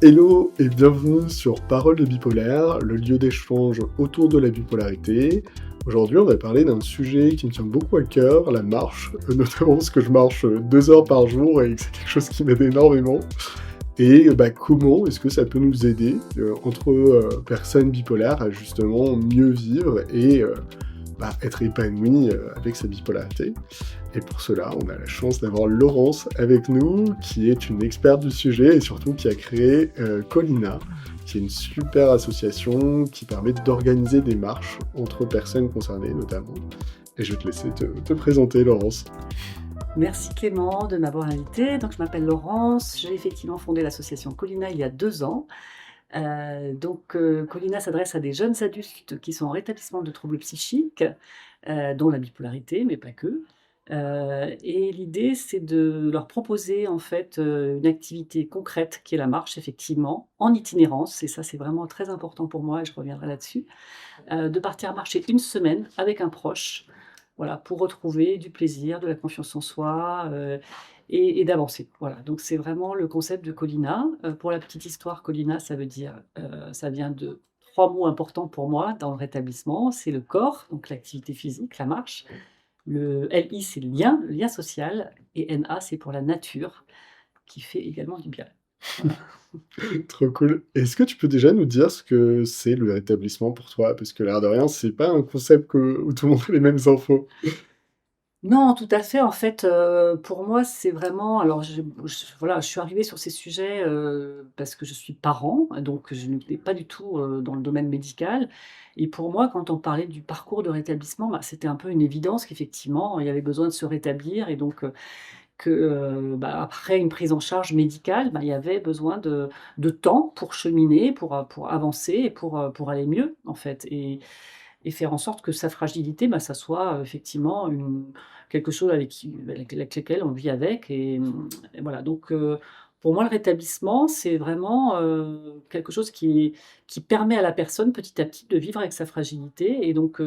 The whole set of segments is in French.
Hello et bienvenue sur Parole de bipolaire, le lieu d'échange autour de la bipolarité. Aujourd'hui, on va parler d'un sujet qui me tient beaucoup à cœur, la marche, notamment parce que je marche 2 heures par jour et que c'est quelque chose qui m'aide énormément. Et comment est-ce que ça peut nous aider entre personnes bipolaires à justement mieux vivre et être épanoui avec sa bipolarité. Et pour cela, on a la chance d'avoir Laurence avec nous, qui est une experte du sujet et surtout qui a créé Colina, qui est une super association qui permet d'organiser des marches entre personnes concernées notamment. Et je vais te laisser te présenter, Laurence. Merci Clément de m'avoir invitée. Donc, je m'appelle Laurence. J'ai effectivement fondé l'association Colina il y a 2 ans. Colina s'adresse à des jeunes adultes qui sont en rétablissement de troubles psychiques, dont la bipolarité, mais pas que. Et l'idée, c'est de leur proposer en fait une activité concrète qui est la marche, effectivement, en itinérance. Et ça, c'est vraiment très important pour moi et je reviendrai là-dessus. De partir marcher 1 semaine avec un proche, voilà, pour retrouver du plaisir, de la confiance en soi, et d'avancer. Voilà, donc c'est vraiment le concept de Colina. Pour la petite histoire, Colina, ça veut dire, ça vient de 3 mots importants pour moi dans le rétablissement. C'est le corps, donc l'activité physique, la marche. Le LI, c'est le lien social et NA, c'est pour la nature, qui fait également du bien. Voilà. Trop cool. Est-ce que tu peux déjà nous dire ce que c'est le rétablissement pour toi? Parce que l'air de rien, c'est pas un concept où tout le monde a les mêmes infos. Non, tout à fait. En fait, pour moi, c'est vraiment alors voilà, je suis arrivée sur ces sujets, parce que je suis parent, donc je n'étais pas du tout, dans le domaine médical et pour moi, quand on parlait du parcours de rétablissement, c'était un peu une évidence qu'effectivement, il y avait besoin de se rétablir et donc après une prise en charge médicale, il y avait besoin de temps pour cheminer, pour avancer et pour aller mieux, en fait et faire en sorte que sa fragilité, ça soit, effectivement quelque chose avec lequel on vit avec et voilà donc pour moi, le rétablissement, c'est vraiment, quelque chose qui permet à la personne, petit à petit, de vivre avec sa fragilité et donc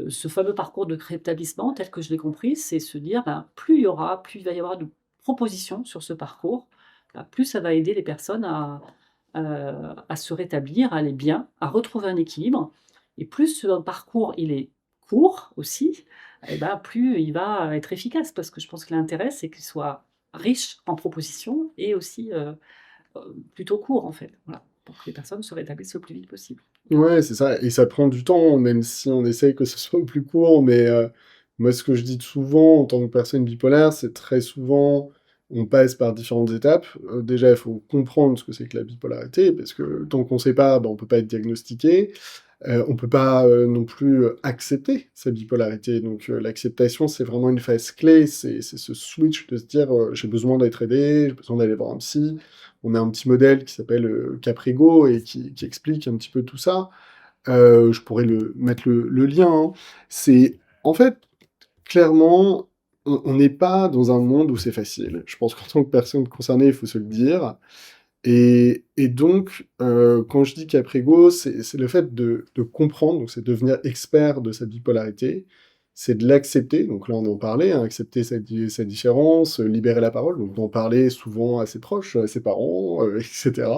ce fameux parcours de rétablissement, tel que je l'ai compris, c'est se dire, plus il va y avoir de propositions sur ce parcours, plus ça va aider les personnes à se rétablir, à aller bien, à retrouver un équilibre et plus ce parcours, il est court aussi plus il va être efficace parce que je pense que l'intérêt, c'est qu'il soit riche en propositions et aussi, plutôt court, en fait, voilà, pour que les personnes se rétablissent le plus vite possible. Ouais, c'est ça, et ça prend du temps, même si on essaye que ce soit plus court, mais moi, ce que je dis souvent en tant que personne bipolaire, c'est très souvent, on passe par différentes étapes. Déjà, il faut comprendre ce que c'est que la bipolarité, parce que tant qu'on sait pas, on peut pas être diagnostiqué. On peut pas non plus accepter sa bipolarité. Donc l'acceptation, c'est vraiment une phase clé, c'est ce switch de se dire j'ai besoin d'être aidé, j'ai besoin d'aller voir un psy. On a un petit modèle qui s'appelle Caprigo et qui explique un petit peu tout ça. Je pourrais mettre le lien, hein. C'est en fait, clairement, on n'est pas dans un monde où c'est facile. Je pense qu'en tant que personne concernée, il faut se le dire. Et donc, quand je dis qu'après-go, c'est le fait de comprendre, donc c'est devenir expert de sa bipolarité, c'est de l'accepter, donc là on en parlait, hein, accepter sa différence, libérer la parole, donc d'en parler souvent à ses proches, à ses parents, etc.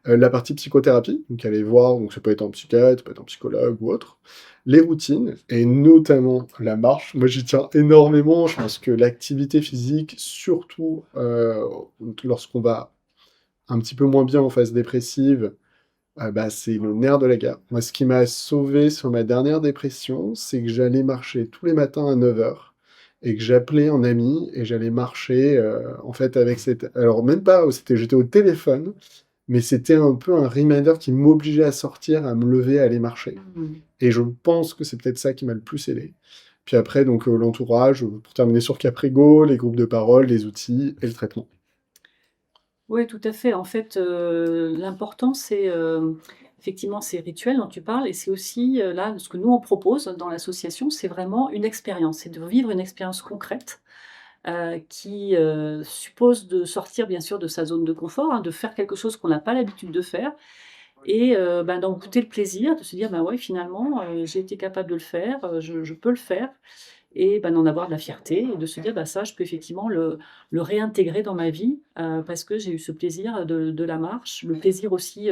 La partie psychothérapie, donc aller voir, donc ça peut être un psychiatre, ça peut être un psychologue ou autre. Les routines, et notamment la marche, moi j'y tiens énormément, je pense que l'activité physique, surtout lorsqu'on va un petit peu moins bien en phase dépressive, c'est le nerf de la guerre. Moi, ce qui m'a sauvé sur ma dernière dépression, c'est que j'allais marcher tous les matins à 9 heures et que j'appelais un ami et j'allais marcher, en fait, avec cette alors même pas, j'étais au téléphone, mais c'était un peu un reminder qui m'obligeait à sortir, à me lever, à aller marcher Mmh. et je pense que c'est peut-être ça qui m'a le plus aidé. Puis après, donc l'entourage, pour terminer sur Caprigo, les groupes de parole, les outils et le traitement. Oui, tout à fait. En fait, l'important, c'est, effectivement ces rituels dont tu parles et c'est aussi, là, ce que nous on propose dans l'association, c'est vraiment une expérience. C'est de vivre une expérience concrète, qui, suppose de sortir bien sûr de sa zone de confort, hein, de faire quelque chose qu'on n'a pas l'habitude de faire et d'en goûter le plaisir, de se dire: «Ouais finalement, j'ai été capable de le faire, je peux le faire» et bah, d'en avoir de la fierté et de se dire: «Bah, ça, je peux effectivement le réintégrer dans ma vie, parce que j'ai eu ce plaisir de la marche». Le plaisir aussi,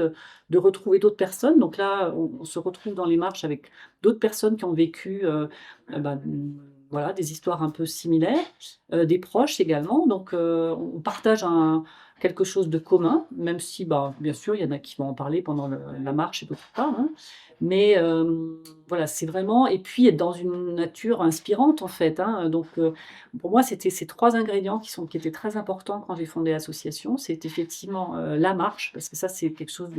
de retrouver d'autres personnes. Donc là, on se retrouve dans les marches avec d'autres personnes qui ont vécu, bah, voilà, des histoires un peu similaires, des proches également. Donc on partage quelque chose de commun, même si, bah, bien sûr, il y en a qui vont en parler pendant la marche et d'autres pas, hein. Mais voilà, c'est vraiment et puis être dans une nature inspirante, en fait, hein, donc pour moi, c'était ces 3 ingrédients qui étaient très importants quand j'ai fondé l'association. C'est effectivement, la marche, parce que ça, c'est quelque chose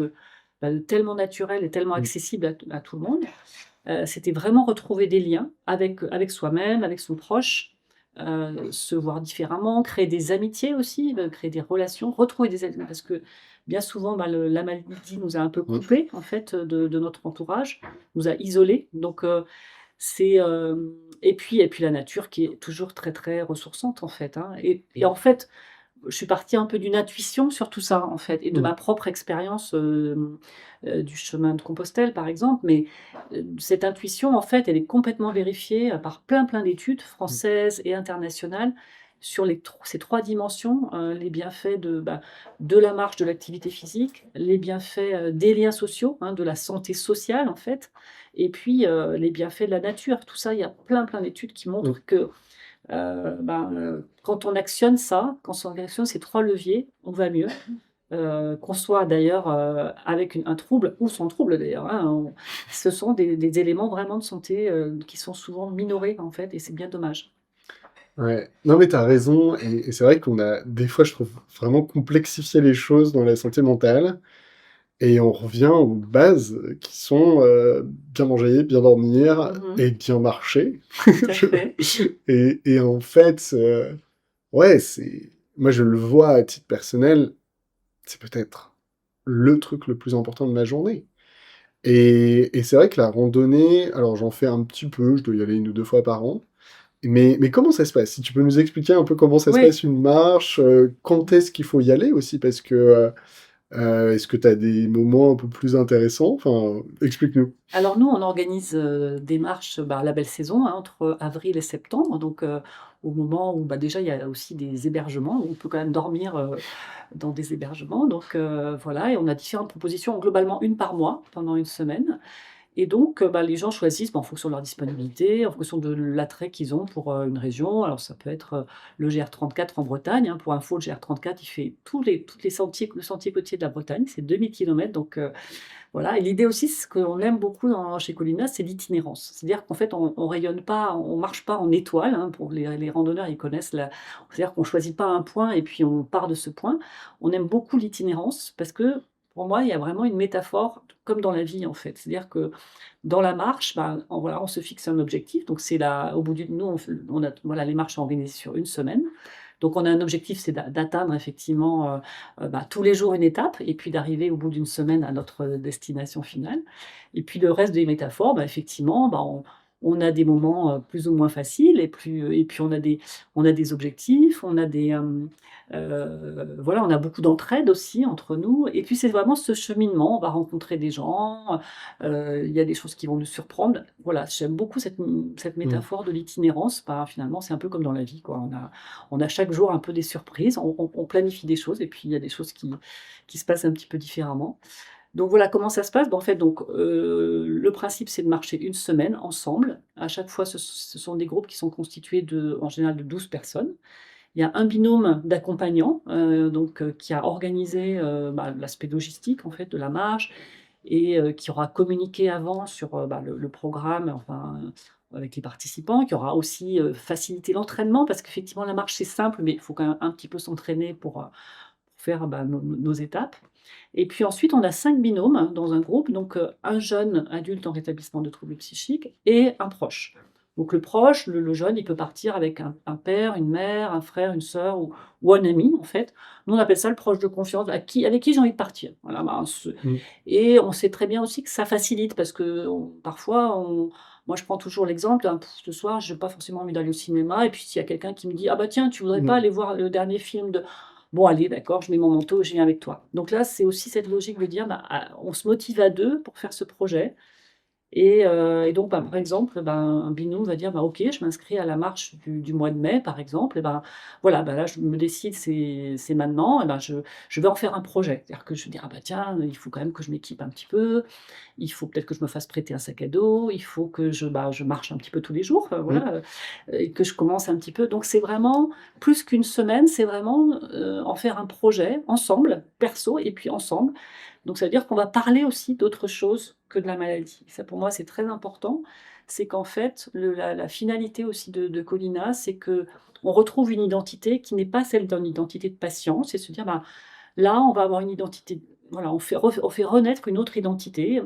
bah, de tellement naturel et tellement Mmh. accessible à tout le monde. C'était vraiment retrouver des liens avec soi-même, avec son proche, se voir différemment, créer des amitiés aussi, créer des relations, retrouver des amis parce que bien souvent, bah, la maladie nous a un peu Mmh. coupés en fait, de notre entourage, nous a isolés donc c'est, et puis la nature qui est toujours très, très ressourçante en fait, hein et en fait, je suis partie un peu d'une intuition sur tout ça, en fait et de Mmh. ma propre expérience, du chemin de Compostelle, par exemple. Mais, cette intuition, en fait, elle est complètement vérifiée, par plein, plein d'études Mmh. françaises et internationales sur ces 3 dimensions, les bienfaits bah, de la marche, de l'activité physique, les bienfaits, des liens sociaux, hein, de la santé sociale, en fait et puis, les bienfaits de la nature. Tout ça, il y a plein, plein d'études qui Mmh. montrent que quand on actionne ça, quand on actionne ces 3 leviers, on va mieux. Qu'on soit d'ailleurs, avec un trouble ou sans trouble d'ailleurs, hein, ce sont des éléments vraiment de santé, qui sont souvent minorés en fait et c'est bien dommage. Ouais. Non, mais t'as raison et c'est vrai qu'on a des fois, je trouve, vraiment complexifié les choses dans la santé mentale et on revient aux bases, qui sont, bien manger, bien dormir Mmh. et bien marcher. Tout à Je fait. et en fait, ouais, c'est moi, je le vois à titre personnel, c'est peut-être le truc le plus important de ma journée et c'est vrai que la randonnée, alors j'en fais un petit peu, je dois y aller 1 ou 2 fois par an. Mais comment ça se passe? Si tu peux nous expliquer un peu comment ça se Oui. passe une marche, quand est-ce qu'il faut y aller aussi? Parce que, est-ce que tu as des moments un peu plus intéressants? Enfin, explique-nous. Alors nous, on organise, des marches, bah, à la belle saison, hein, entre avril et septembre, donc au moment où, bah, déjà il y a aussi des hébergements, où on peut quand même dormir, dans des hébergements, donc voilà et on a différentes propositions, globalement une par mois pendant une semaine. Et donc, bah, les gens choisissent, bah, en fonction de leur disponibilité, en fonction de l'attrait qu'ils ont pour, une région. Alors ça peut être, le GR34 en Bretagne, hein. Pour info, le GR34, il fait tous les sentiers le sentier côtier de la Bretagne, c'est 2 000 kilomètres donc voilà et l'idée aussi, ce qu'on aime beaucoup chez Colina, c'est l'itinérance. C'est-à-dire qu'en fait, on rayonne pas, on marche pas en étoile, hein, pour les randonneurs, ils connaissent la c'est-à-dire qu'on choisit pas un point et puis on part de ce point. On aime beaucoup l'itinérance parce que, pour moi, il y a vraiment une métaphore comme dans la vie, en fait. C'est-à-dire que dans la marche, ben, voilà, on se fixe un objectif, donc c'est là, au bout d'une nous, on a voilà, les marches sont organisées sur une semaine. Donc on a un objectif, c'est d'atteindre effectivement, bah, tous les jours une étape et puis d'arriver au bout d'une semaine à notre, destination finale et puis le reste des métaphores, bah, effectivement, bah, on a des moments, plus ou moins faciles et puis on a des objectifs, on a voilà, on a beaucoup d'entraide aussi entre nous et puis c'est vraiment ce cheminement. On va rencontrer des gens, il y a des choses qui vont nous surprendre. Voilà, j'aime beaucoup cette Mmh. métaphore de l'itinérance. Bah, finalement, c'est un peu comme dans la vie, quoi. On a chaque jour un peu des surprises, on planifie des choses et puis il y a des choses qui se passent un petit peu différemment. Donc voilà comment ça se passe. Bah, en fait, donc le principe, c'est de marcher une semaine ensemble. À chaque fois, ce sont des groupes qui sont constitués en général de 12 personnes. Il y a un binôme d'accompagnants, donc qui a organisé, bah, l'aspect logistique, en fait, de la marche et qui aura communiqué avant sur, bah, le programme, enfin, avec les participants, qui aura aussi, facilité l'entraînement parce qu'effectivement la marche c'est simple, mais il faut quand même un petit peu s'entraîner pour faire, bah, nos étapes et puis ensuite on a 5 binômes hein, dans un groupe, donc un jeune adulte en rétablissement de troubles psychiques et un proche. Donc le proche, le jeune, il peut partir avec un père, une mère, un frère, une sœur ou un ami en fait. Nous on appelle ça le proche de confiance, avec qui j'ai envie de partir. Voilà, ben, Mmh. et on sait très bien aussi que ça facilite parce que parfois, moi je prends toujours l'exemple, hein, ce soir, j'ai pas forcément envie d'aller au cinéma et puis s'il y a quelqu'un qui me dit: «Ah bah tiens, tu voudrais pas Mmh. aller voir le dernier film de» bon allez d'accord, je mets mon manteau et je viens avec toi. Donc là, c'est aussi cette logique de dire, bah, ah, on se motive à 2 pour faire ce projet Et donc, par exemple, un binôme va dire: «Bah, OK, je m'inscris à la marche du mois de mai», par exemple, et voilà, là, je me décide, c'est maintenant, et je vais en faire un projet. C'est-à-dire que je vais dire: «Ah bah, tiens, il faut quand même que je m'équipe un petit peu, il faut peut-être que je me fasse prêter un sac à dos, il faut que je marche un petit peu tous les jours», Mmh. voilà, et que je commence un petit peu. Donc c'est vraiment plus qu'une semaine, c'est vraiment, en faire un projet ensemble, perso et puis ensemble. Donc ça veut dire qu'on va parler aussi d'autre chose que de la maladie. Ça, pour moi, c'est très important. C'est qu'en fait, la finalité aussi de Colina, c'est que on retrouve une identité qui n'est pas celle d'une identité de patient. C'est se dire: «Bah, là, on va avoir une identité», voilà, on fait renaître une autre identité,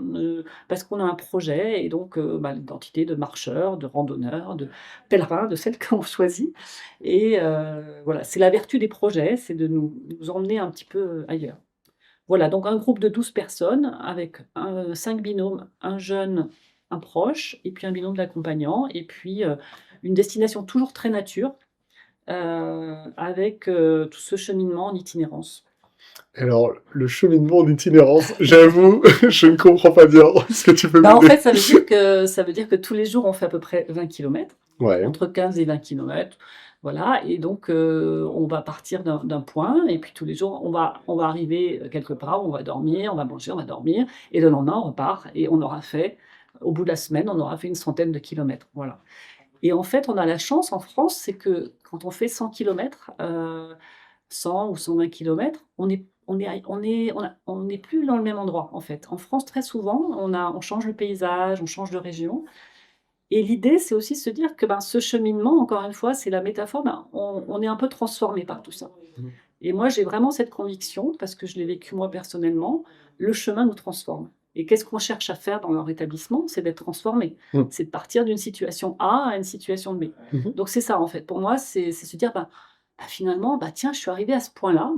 parce qu'on a un projet, et donc l'identité de marcheur, de randonneur, de pèlerin, de celle qu'on choisit. Et voilà, c'est la vertu des projets, c'est de nous emmener un petit peu ailleurs. Voilà, donc un groupe de 12 personnes avec 5 binômes, un jeune, un proche et puis un binôme d'accompagnants, et puis une destination toujours très nature, avec tout ce cheminement en itinérance. Alors, le cheminement en itinérance, j'avoue, je ne comprends pas bien. Est-ce que tu peux En m'aider? fait, ça veut dire que tous les jours, on fait à peu près 20 kilomètres, Ouais. entre 15 et 20 kilomètres, voilà. Et donc on va partir d'un point, et puis tous les jours, on va arriver quelque part, on va dormir, on va manger, on va dormir, et le lendemain, on repart, et on aura fait, au bout de la semaine, on aura fait une centaine de kilomètres, voilà. Et en fait, on a la chance en France, c'est que quand on fait 100 kilomètres, 100 ou 120 kilomètres, on n'est plus dans le même endroit, en fait. En France, très souvent, on change le paysage, on change de région, et l'idée, c'est aussi de se dire que, ce cheminement, encore une fois, c'est la métaphore, on est un peu transformé par tout ça. Mmh. Et moi, j'ai vraiment cette conviction, parce que je l'ai vécu moi personnellement, le chemin nous transforme. Et qu'est-ce qu'on cherche à faire dans leur établissement? C'est d'être transformé. Mmh. C'est de partir d'une situation A à une situation B. Mmh. Donc c'est ça, en fait. Pour moi, c'est se dire: finalement, tiens, je suis arrivée à ce point-là,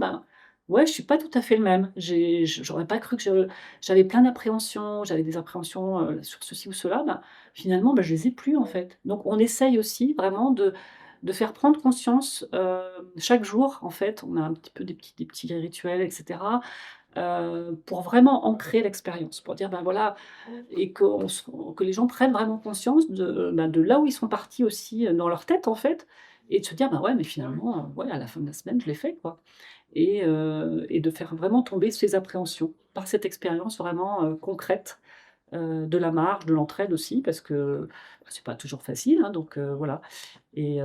ouais, je suis pas tout à fait le même. J'aurais pas cru que j'avais plein d'appréhensions, j'avais des appréhensions, sur ceci ou cela, finalement, je les ai plus, en fait. Donc on essaye aussi vraiment de faire prendre conscience, chaque jour, en fait, on a un petit peu des petits rituels, et cetera, pour vraiment ancrer l'expérience, pour dire: voilà, et que les gens prennent vraiment conscience de là où ils sont partis aussi, dans leur tête, en fait, et de se dire: ouais, mais finalement, ouais, à la fin de la semaine, je l'ai fait, quoi». Et de faire vraiment tomber ces appréhensions par cette expérience vraiment, concrète, de la marche, de l'entraide aussi, parce que, c'est pas toujours facile, hein, donc voilà. Et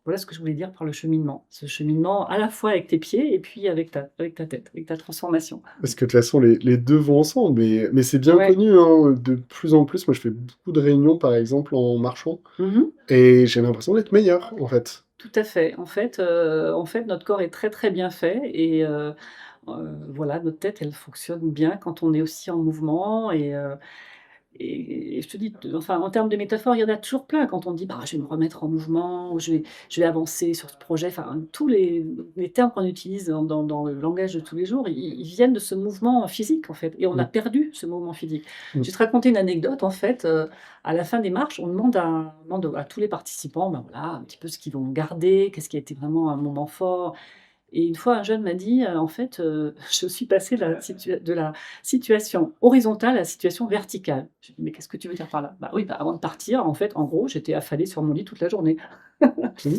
voilà ce que je voulais dire par le cheminement. Ce cheminement à la fois avec tes pieds et puis avec ta tête, avec ta transformation. Parce que de toute façon, les 2 vont ensemble, mais c'est bien Ouais. connu, hein, de plus en plus. Moi, je fais beaucoup de réunions, par exemple, en marchant, Mmh. et j'ai l'impression d'être meilleur, en fait. Tout à fait. En fait, notre corps est très, très bien fait, et voilà, notre tête, elle fonctionne bien quand on est aussi en mouvement. Et je te dis, enfin, en termes de métaphores, il y en a toujours plein. Quand on dit: je vais me remettre en mouvement», ou «Je vais avancer sur ce projet», enfin, tous les termes qu'on utilise dans le langage de tous les jours, ils viennent de ce mouvement physique, en fait, et on a Mmh. perdu ce mouvement physique. Mmh. Je vais te raconter une anecdote, en fait, à la fin des marches, on demande à tous les participants, voilà, un petit peu ce qu'ils vont garder, qu'est-ce qui a été vraiment un moment fort. Et une fois, un jeune m'a dit: En fait, je suis passé de la situation horizontale à la situation verticale». Je lui ai dit: «Mais qu'est-ce que tu veux dire par là?» «Oui, avant de partir, en fait, en gros, j'étais affalée sur mon lit toute la journée». Mmh.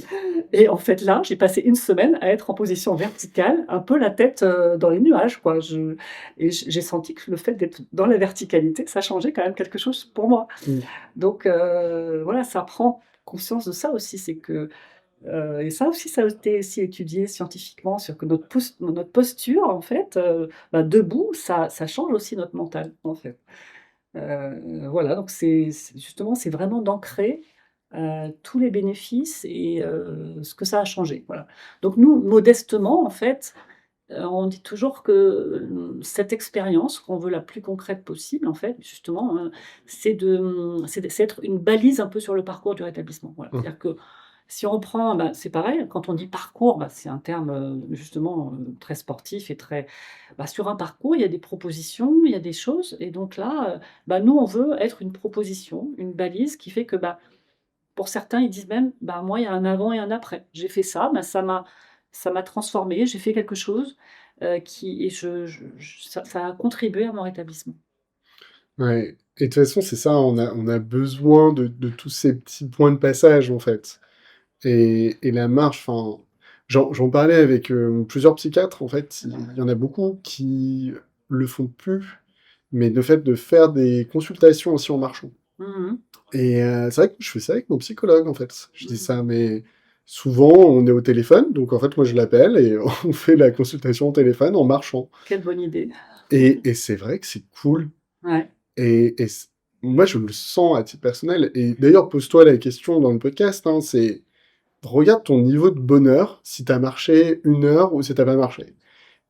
Et en fait, là, j'ai passé une semaine à être en position verticale, un peu la tête, dans les nuages, quoi. J'ai senti que le fait d'être dans la verticalité, ça changeait quand même quelque chose pour moi. Mmh. Donc voilà, ça prend conscience de ça aussi, c'est que et ça aussi, ça a été aussi étudié scientifiquement, sur que notre posture, en fait, debout, ça change aussi notre mental, en fait. Voilà, donc c'est justement, c'est vraiment d'ancrer, tous les bénéfices, et ce que ça a changé, voilà. Donc nous, modestement, en fait, on dit toujours que, cette expérience, qu'on veut la plus concrète possible, en fait, justement, c'est être une balise un peu sur le parcours du rétablissement, voilà. Mmh. C'est-à-dire que si on prend, c'est pareil, quand on dit parcours, c'est un terme, justement, très sportif et très, sur un parcours, il y a des propositions, il y a des choses, et donc là, nous, on veut être une proposition, une balise qui fait que, pour certains, ils disent même: «Moi, il y a un avant et un après. J'ai fait ça, ça m'a transformé, j'ai fait quelque chose, qui et ça a contribué à mon rétablissement». Ouais. Et de toute façon, c'est ça, on a besoin de tous ces petits points de passage, en fait. Et la marche, enfin, j'en parlais avec plusieurs psychiatres, en fait, il y en a beaucoup qui le font plus, mais le fait de faire des consultations aussi en marchant. Mmh. Et c'est vrai que je fais ça avec mon psychologue, en fait. Je dis Mmh. ça, mais souvent, on est au téléphone, donc en fait, moi, je l'appelle et on fait la consultation au téléphone en marchant. Quelle bonne idée. Et c'est vrai que c'est cool. Ouais. Et moi, je le sens à titre personnel. Et d'ailleurs, pose-toi la question dans le podcast, hein, c'est regarde ton niveau de bonheur si t'as marché 1 heure ou si t'as pas marché.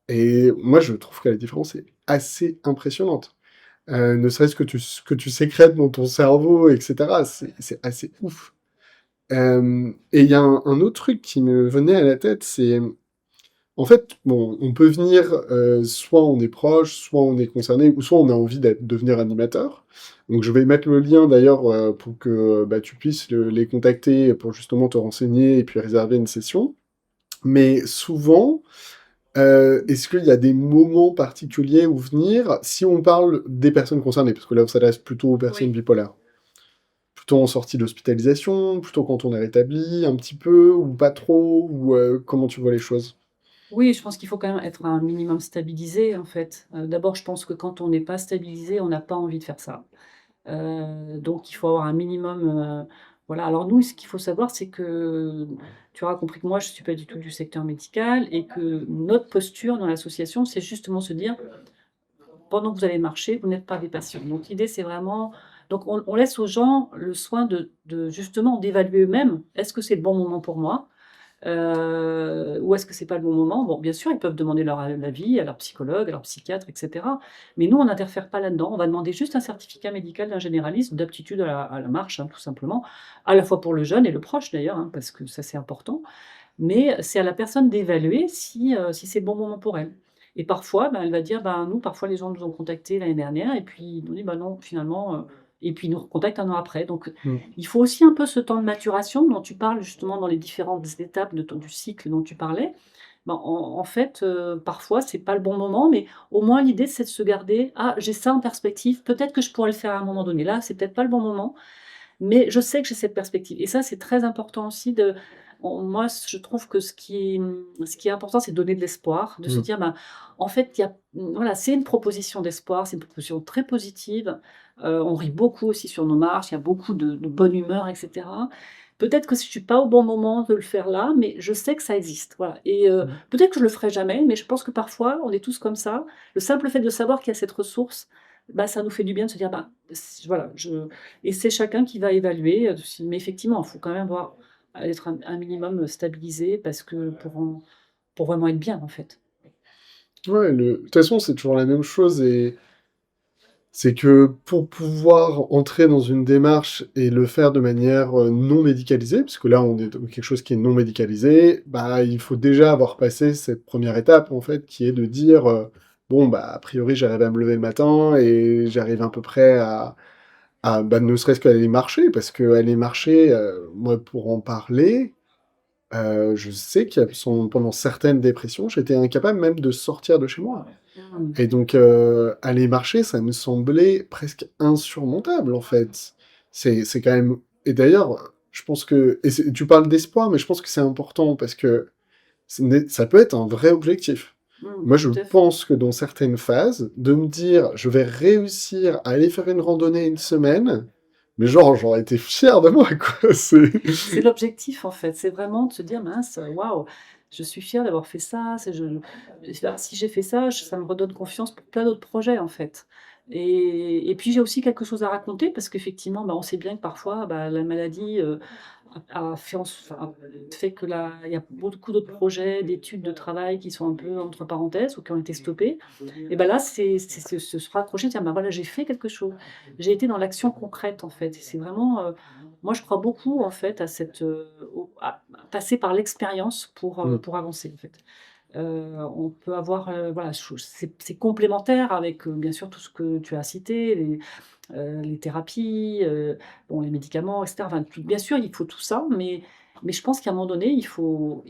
Et moi, je trouve que la différence est assez impressionnante. Ne serait-ce que tu sécrètes dans ton cerveau, etc. C'est assez ouf. Et il y a un autre truc qui me venait à la tête, c'est en fait, bon, on peut venir, soit on est proche, soit on est concerné, ou soit on a envie devenir animateur. Donc je vais mettre le lien d'ailleurs pour que bah, tu puisses les contacter pour justement te renseigner et puis réserver une session. Mais souvent, est-ce qu'il y a des moments particuliers où venir, si on parle des personnes concernées, parce que là on s'adresse plutôt aux personnes Oui. bipolaires, plutôt en sortie d'hospitalisation, plutôt quand on est rétabli, un petit peu, ou pas trop, ou comment tu vois les choses? Oui, je pense qu'il faut quand même être un minimum stabilisé, en fait. D'abord, je pense que quand on n'est pas stabilisé, on n'a pas envie de faire ça. Donc il faut avoir un minimum, voilà. Alors nous, ce qu'il faut savoir, c'est que tu auras compris que moi, je ne suis pas du tout du secteur médical et que notre posture dans l'association, c'est justement se dire: «Pendant que vous allez marcher, vous n'êtes pas des patients». Donc l'idée, c'est vraiment donc on laisse aux gens le soin de justement d'évaluer eux-mêmes: «Est-ce que c'est le bon moment pour moi?» Ou est-ce que c'est pas le bon moment? Bon, bien sûr, ils peuvent demander leur avis à leur psychologue, à leur psychiatre et cetera. Mais nous, on n'interfère pas là-dedans. On va demander juste un certificat médical d'un généraliste d'aptitude à la marche, hein, tout simplement. À la fois pour le jeune et le proche d'ailleurs, hein, parce que ça, c'est important. Mais c'est à la personne d'évaluer si c'est le bon moment pour elle. Et parfois, ben, elle va dire: «Ben, nous, parfois, les gens nous ont contactés l'année dernière et puis ils nous dit: "Bah, non, finalement", et puis ils nous recontactent 1 an après. Donc Mm. il faut aussi un peu ce temps de maturation dont tu parles justement dans les différentes étapes du cycle dont tu parlais. Ben, en fait, parfois, c'est pas le bon moment, mais au moins l'idée, c'est de se garder: «Ah, j'ai ça en perspective, peut-être que je pourrais le faire à un moment donné. Là, c'est peut-être pas le bon moment, mais je sais que j'ai cette perspective» et ça, c'est très important aussi de moi, je trouve que ce qui est important, c'est de donner de l'espoir, de se Mm. dire: «Ben, en fait, il y a» voilà, c'est une proposition d'espoir, c'est une proposition très positive. On rit beaucoup aussi sur nos marches, il y a beaucoup de bonne humeur et cetera. Peut-être que je suis pas au bon moment de le faire là, mais je sais que ça existe, voilà et Mm. peut-être que je le ferai jamais, mais je pense que parfois, on est tous comme ça. Le simple fait de savoir qu'il y a cette ressource, bah, ça nous fait du bien de se dire: «Bah, voilà, je» et c'est chacun qui va évaluer, si mais effectivement, il faut quand même avoir être un minimum stabilisé parce que pour vraiment être bien, en fait. Ouais, de toute façon, c'est toujours la même chose et c'est que pour pouvoir entrer dans une démarche et le faire de manière non médicalisée, parce que là, on est dans quelque chose qui est non médicalisé, bah, il faut déjà avoir passé cette première étape, en fait, qui est de dire, bon, bah, a priori, j'arrive à me lever le matin et j'arrive à peu près bah, ne serait-ce qu'à aller marcher, parce qu'aller marcher, moi, pour en parler, je sais qu'il y a pendant certaines dépressions, j'étais incapable même de sortir de chez moi. Mmh. Et donc, aller marcher, ça me semblait presque insurmontable, en fait. C'est quand même et d'ailleurs, je pense que tu parles d'espoir, mais je pense que c'est important parce que ça peut être un vrai objectif. Mmh, Moi, je tout à fait. pense que dans certaines phases, de me dire: «Je vais réussir à aller faire une randonnée 1 semaine», mais genre, j'aurais été fier de moi, quoi. C'est l'objectif, en fait. C'est vraiment de se dire: «Mince, waouh, je suis fière d'avoir fait ça, c'est je enfin, si j'ai fait ça, ça me redonne confiance pour plein d'autres projets, en fait» et puis j'ai aussi quelque chose à raconter parce qu'effectivement, bah, on sait bien que parfois, bah, la maladie, a fait enfin, fait que là, il y a beaucoup d'autres projets d'études, de travail qui sont un peu entre parenthèses ou qui ont été stoppés et bah, là, c'est se raccrocher, dire: «Bah, voilà, j'ai fait quelque chose. J'ai été dans l'action concrète, en fait» et c'est vraiment, moi, je crois beaucoup, en fait, à cette, à passer par l'expérience Mmh. pour avancer, en fait. On peut avoir, voilà, c'est complémentaire avec, bien sûr, tout ce que tu as cité, les thérapies, bon, les médicaments et cetera. Enfin, tout bien sûr, il faut tout ça, mais je pense qu'à un moment donné, il faut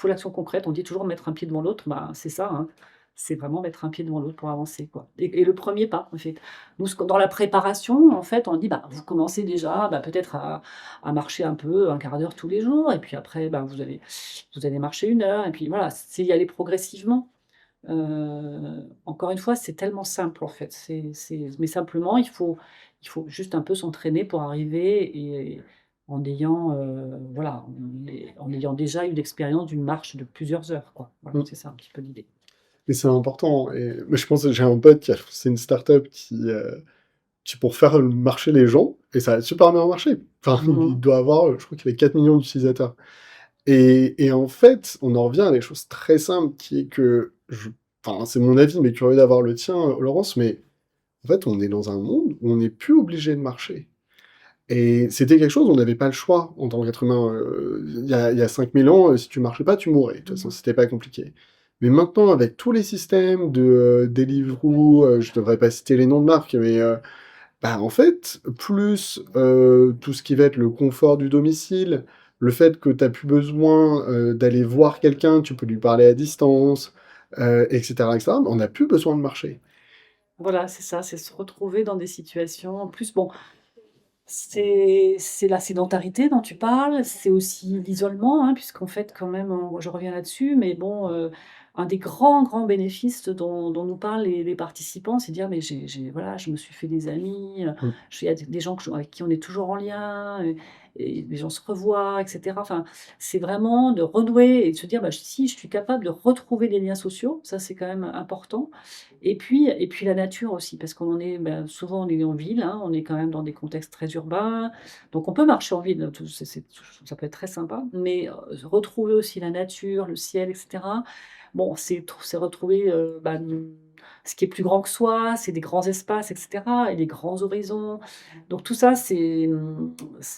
l'action concrète. On dit toujours: «Mettre un pied devant l'autre», bah, c'est ça, hein. C'est vraiment mettre un pied devant l'autre pour avancer, quoi. Et le premier pas, en fait. Nous, dans la préparation, en fait, on dit: «Bah, vous commencez déjà, bah, peut-être à marcher un peu, un quart d'heure tous les jours et puis après, bah, vous allez marcher 1 heure» et puis voilà, c'est y aller progressivement. Encore une fois, c'est tellement simple, en fait. Mais simplement, il faut juste un peu s'entraîner pour arriver et en ayant, voilà, en ayant déjà eu l'expérience d'une marche de plusieurs heures, quoi. Voilà, Mmh. c'est ça un petit peu l'idée. Mais c'est important et mais je pense que j'ai un pote qui a lancé une start-up qui pour faire marcher les gens et ça a super bien marché. Enfin, Mmh il mh. doit avoir, je crois qu'il avait 4 millions d'utilisateurs et en fait, on en revient à des choses très simples qui est que enfin, c'est mon avis, mais curieux d'avoir le tien, Laurence, mais en fait, on est dans un monde où on n'est plus obligé de marcher et c'était quelque chose, on n'avait pas le choix en tant qu'être humain, il y a 5000 ans, si tu marchais pas, tu mourais. De toute façon, Mmh. c'était pas compliqué. Mais maintenant, avec tous les systèmes de, Deliveroo, je devrais pas citer les noms de marques, mais, bah, en fait, plus, tout ce qui va être le confort du domicile, le fait que tu as plus besoin, d'aller voir quelqu'un, tu peux lui parler à distance, et cetera, on n'a plus besoin de marcher. Voilà, c'est ça, c'est se retrouver dans des situations en plus, bon, c'est la sédentarité dont tu parles, c'est aussi l'isolement, hein, puisqu'en fait, quand même, je reviens là-dessus, mais bon, un des grands, grands bénéfices dont nous parlent les participants, c'est de dire: «Mais voilà, je me suis fait des amis, Mmh. il y a des gens avec qui on est toujours en lien, et les gens se revoient» et cetera. Enfin, c'est vraiment de renouer et de se dire: «Bah, si je suis capable de retrouver des liens sociaux», ça, c'est quand même important. Et puis la nature aussi, parce qu'on est, bah, souvent on est en ville, hein, on est quand même dans des contextes très urbains, donc on peut marcher en ville, tout ça peut être très sympa, mais retrouver aussi la nature, le ciel et cetera. Bon, c'est retrouver, bah, ce qui est plus grand que soi, c'est des grands espaces et cetera et des grands horizons. Donc tout ça, il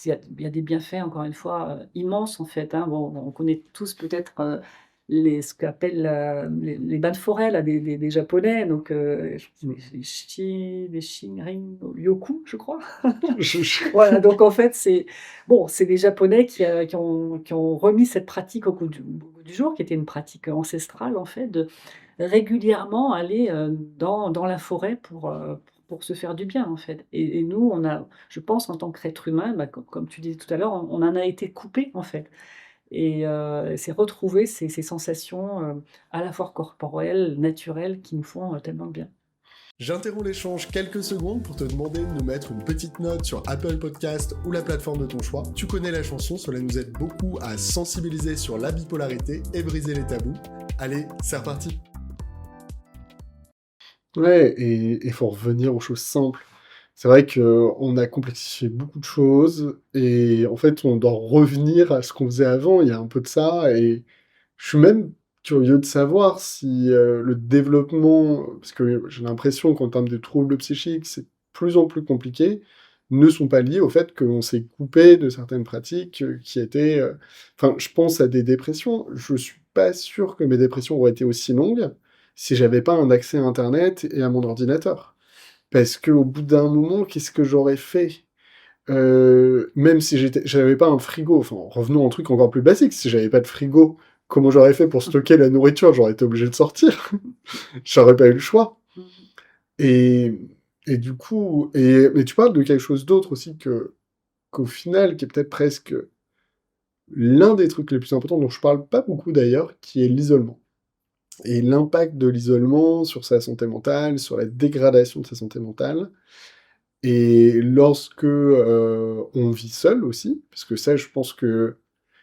y a des bienfaits encore une fois, immenses en fait, hein. Bon, on connaît tous peut-être, ce qu'appellent, les bains de forêt là des japonais, donc les Shinrin-yoku, je crois. Je Voilà, donc en fait, c'est bon, c'est des Japonais qui ont remis cette pratique au goût du jour, qui était une pratique ancestrale en fait, de régulièrement aller, dans la forêt pour se faire du bien en fait et nous, on a je pense en tant qu'être humain, bah, comme tu disais tout à l'heure, on en a été coupé en fait et c'est retrouver ces sensations, à la fois corporelles, naturelles qui nous font, tellement de bien. J'interromps l'échange quelques secondes pour te demander de nous mettre une petite note sur Apple Podcast ou la plateforme de ton choix. Tu connais la chanson, cela nous aide beaucoup à sensibiliser sur la bipolarité et briser les tabous. Allez, c'est reparti. Ouais et il faut revenir aux choses simples. C'est vrai qu'on a complexifié beaucoup de choses et en fait, on doit revenir à ce qu'on faisait avant. Il y a un peu de ça et je suis même curieux de savoir si, le développement parce que j'ai l'impression qu'en termes de troubles psychiques, c'est de plus en plus compliqué, ne sont pas liés au fait qu'on s'est coupé de certaines pratiques, qui étaient, enfin, je pense à des dépressions. Je suis pas sûr que mes dépressions auraient été aussi longues si j'avais pas un accès à internet et à mon ordinateur. Parce qu'au bout d'un moment, qu'est-ce que j'aurais fait? Même si j'avais pas un frigo, enfin, revenons à un truc encore plus basique, si j'avais pas de frigo, comment j'aurais fait pour stocker la nourriture? J'aurais été obligé de sortir. J'aurais pas eu le choix Mmh. et du coup mais tu parles de quelque chose d'autre aussi qu'au final, qui est peut-être presque l'un des trucs les plus importants dont je parle pas beaucoup d'ailleurs, qui est l'isolement et l'impact de l'isolement sur sa santé mentale, sur la dégradation de sa santé mentale. Et lorsque, on vit seul aussi, parce que ça, je pense que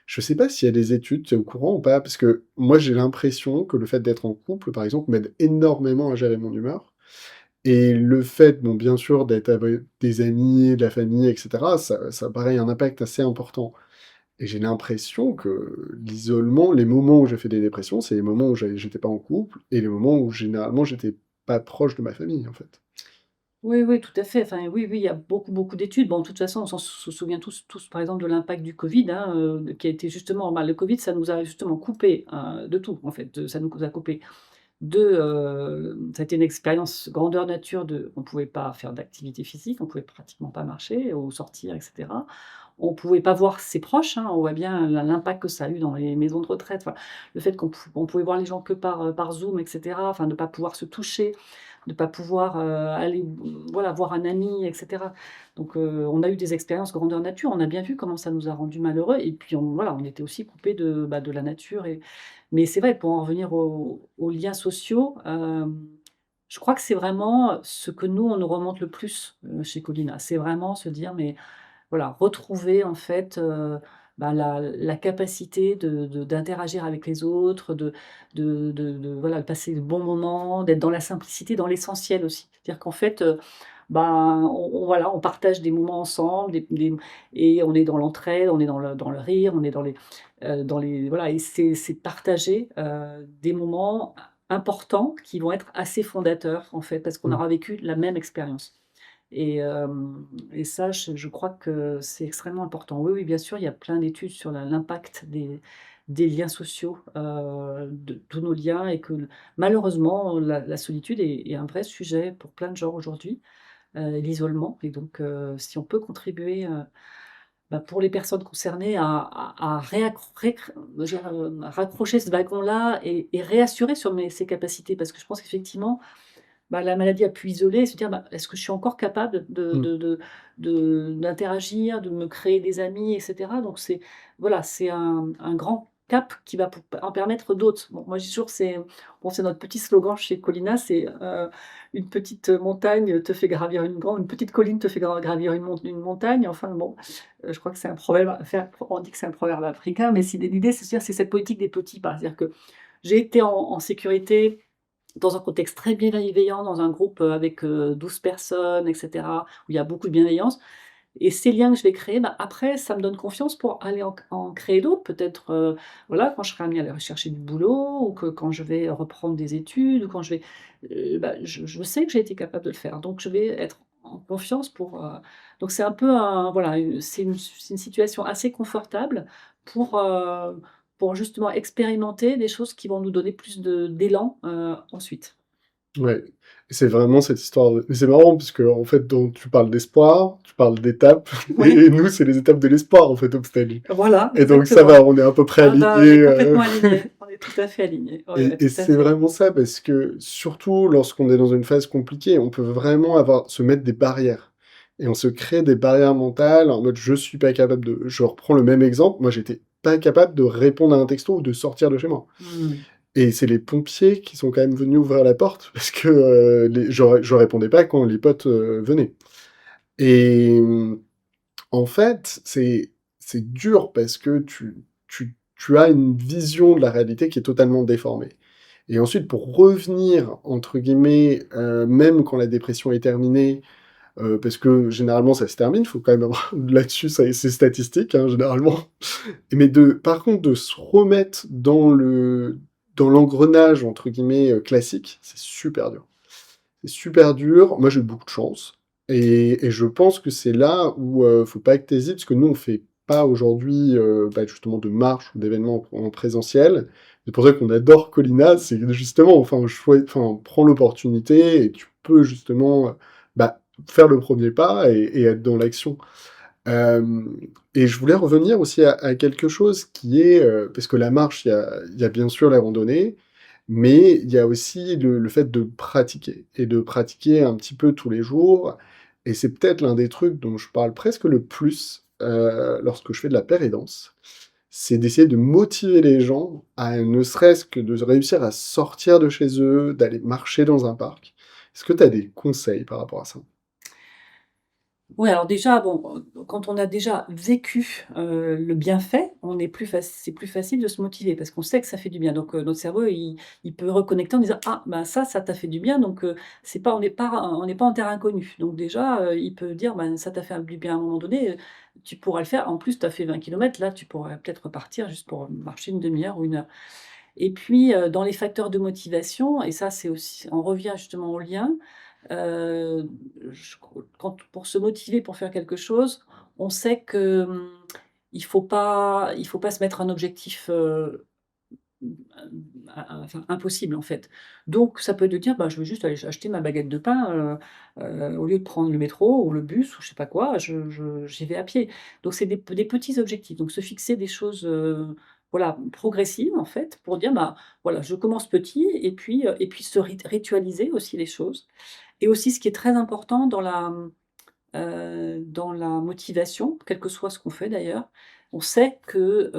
je sais pas s'il y a des études, tu es au courant ou pas? Parce que moi, j'ai l'impression que le fait d'être en couple, par exemple, m'aide énormément à gérer mon humeur et le fait, bon, bien sûr, d'être avec des amis, de la famille et cetera, ça a pareil un impact assez important et j'ai l'impression que l'isolement, les moments où j'ai fait des dépressions, c'est les moments où j'étais pas en couple et les moments où généralement j'étais pas proche de ma famille, en fait. Oui, oui, tout à fait. Enfin, oui, oui, il y a beaucoup, beaucoup d'études. Bon, de toute façon, on se souvient tous, par exemple, de l'impact du Covid, hein, qui a été justement, bah, le Covid, ça nous a justement coupé, de tout, en fait. Ça nous a coupé ça a été une expérience grandeur nature on pouvait pas faire d'activité physique, on pouvait pratiquement pas marcher ou sortir, et cetera. on pouvait pas voir ses proches, hein. On voit bien l'impact que ça a eu dans les maisons de retraite. Enfin, le fait on pouvait voir les gens que par Zoom et cetera, enfin de pas pouvoir se toucher, de pas pouvoir, aller, voilà, voir un ami et cetera. Donc on a eu des expériences grandeur nature. On a bien vu comment ça nous a rendus malheureux et puis voilà, on était aussi coupés de la nature mais c'est vrai, pour en revenir aux liens sociaux, je crois que c'est vraiment ce que nous, on nous remonte le plus, chez Colina. C'est vraiment se dire: «Mais voilà, retrouver en fait, la capacité d'interagir avec les autres, voilà, de passer de bons moments, d'être dans la simplicité, dans l'essentiel aussi. C'est-à-dire qu'en fait, voilà, on partage des moments ensemble, des et on est dans l'entraide, on est dans le rire, on est dans les voilà et c'est partager, des moments importants qui vont être assez fondateurs en fait, parce qu'on Mmh. aura vécu la même expérience. Et ça, je crois que c'est extrêmement important. Oui, oui, bien sûr, il y a plein d'études sur l'impact des liens sociaux, de tous nos liens et que malheureusement, la solitude est un vrai sujet pour plein de gens aujourd'hui, l'isolement et donc si on peut contribuer, pour les personnes concernées à je veux dire, raccrocher ce wagon-là et réassurer sur ses capacités. Parce que je pense qu'effectivement, la maladie a pu isoler et se dire: «Est-ce que je suis encore capable Mmh. d'interagir, de me créer des amis?» et cetera. Donc voilà, c'est un grand cap qui va en permettre d'autres. Bon, moi, je dis toujours que c'est notre petit slogan chez Colina, c'est, «Une petite montagne te fait gravir une petite colline te fait gravir une montagne». Enfin bon, je crois que c'est un proverbe, enfin, on dit que c'est un proverbe africain, mais l'idée, c'est de se dire, c'est cette politique des petits pas. C'est-à-dire que j'ai été en sécurité dans un contexte très bienveillant, dans un groupe, avec, 12 personnes et cetera, où il y a beaucoup de bienveillance et ces liens que je vais créer, après ça me donne confiance pour aller en créer d'autres. Peut-être, voilà, quand je serai amenée à aller rechercher du boulot ou que quand je vais reprendre des études ou quand je vais, je sais que j'ai été capable de le faire, donc je vais être en confiance donc c'est un peu un voilà, c'est une situation assez confortable pour, heu, pour justement expérimenter des choses qui vont nous donner plus d'élan, ensuite. Ouais, et c'est vraiment cette histoire de mais c'est marrant parce que en fait, donc tu parles d'espoir, tu parles d'étapes Oui, et nous, c'est les étapes de l'espoir, en fait, Obstétrique voilà, et donc ça exactement. va, on est à peu près Ah on est alignés, complètement alignés, on est tout à fait alignés. Ouais, ouais, et tout à c'est fait. vraiment ça parce que, surtout lorsqu'on est dans une phase compliquée, on peut vraiment se mettre des barrières et on se crée des barrières mentales en mode: «Je suis pas capable de» je reprends le même exemple, moi, j'étais pas capable de répondre à un texto ou de sortir de chez moi. Mmh. Et c'est les pompiers qui sont quand même venus ouvrir la porte parce que, je répondais pas quand les potes, venaient et en fait, c'est dur parce que tu as une vision de la réalité qui est totalement déformée et ensuite pour revenir entre guillemets, même quand la dépression est terminée, parce que généralement ça se termine, il faut quand même avoir là-dessus c'est statistique, hein, généralement. Mais par contre, de se remettre dans «l'engrenage» entre guillemets, classique, c'est super dur. C'est super dur. Moi, j'ai eu beaucoup de chance et je pense que c'est là où, faut pas que tu hésites, parce que nous, on fait pas aujourd'hui, justement de marche ou d'événements en présentiel. C'est pour ça qu'on adore Colina, c'est justement, enfin, prends l'opportunité et tu peux justement, faire le premier pas et être dans l'action. Hem et je voulais revenir aussi à quelque chose qui est, parce que la marche, il y a bien sûr la randonnée, mais il y a aussi le fait de pratiquer et de pratiquer un petit peu tous les jours et c'est peut-être l'un des trucs dont je parle presque le plus, lorsque je fais de la paire c'est d'essayer de motiver les gens à ne serait-ce que de réussir à sortir de chez eux, d'aller marcher dans un parc. Est-ce que tu as des conseils par rapport à ça? Ouais, alors déjà, bon, quand on a déjà vécu, le bienfait, c'est plus facile de se motiver parce qu'on sait que ça fait du bien. Donc, notre cerveau, il peut reconnecter en disant: «Ah, ça t'a fait du bien», donc, c'est pas on n'est pas en terre inconnue. Donc déjà, il peut dire: Ça t'a fait du bien à un moment donné, tu pourras le faire. En plus, tu as fait 20 kilomètres, là, tu pourrais peut-être repartir juste pour marcher une demi heure ou une heure». Et puis, dans les facteurs de motivation et ça, c'est aussi on revient justement au lien, je quand pour se motiver pour faire quelque chose, on sait que, il faut pas se mettre un objectif, enfin, impossible, en fait. Donc ça peut être de dire: «Bah, je veux juste aller acheter ma baguette de pain, au lieu de prendre le métro ou le bus ou je sais pas quoi, j'y vais à pied». Donc c'est des petits objectifs, donc se fixer des choses, voilà, progressives, en fait, pour dire: «Bah, voilà, je commence petit» et puis se ritualiser aussi les choses et aussi ce qui est très important dans la motivation, quel que soit ce qu'on fait d'ailleurs, on sait que,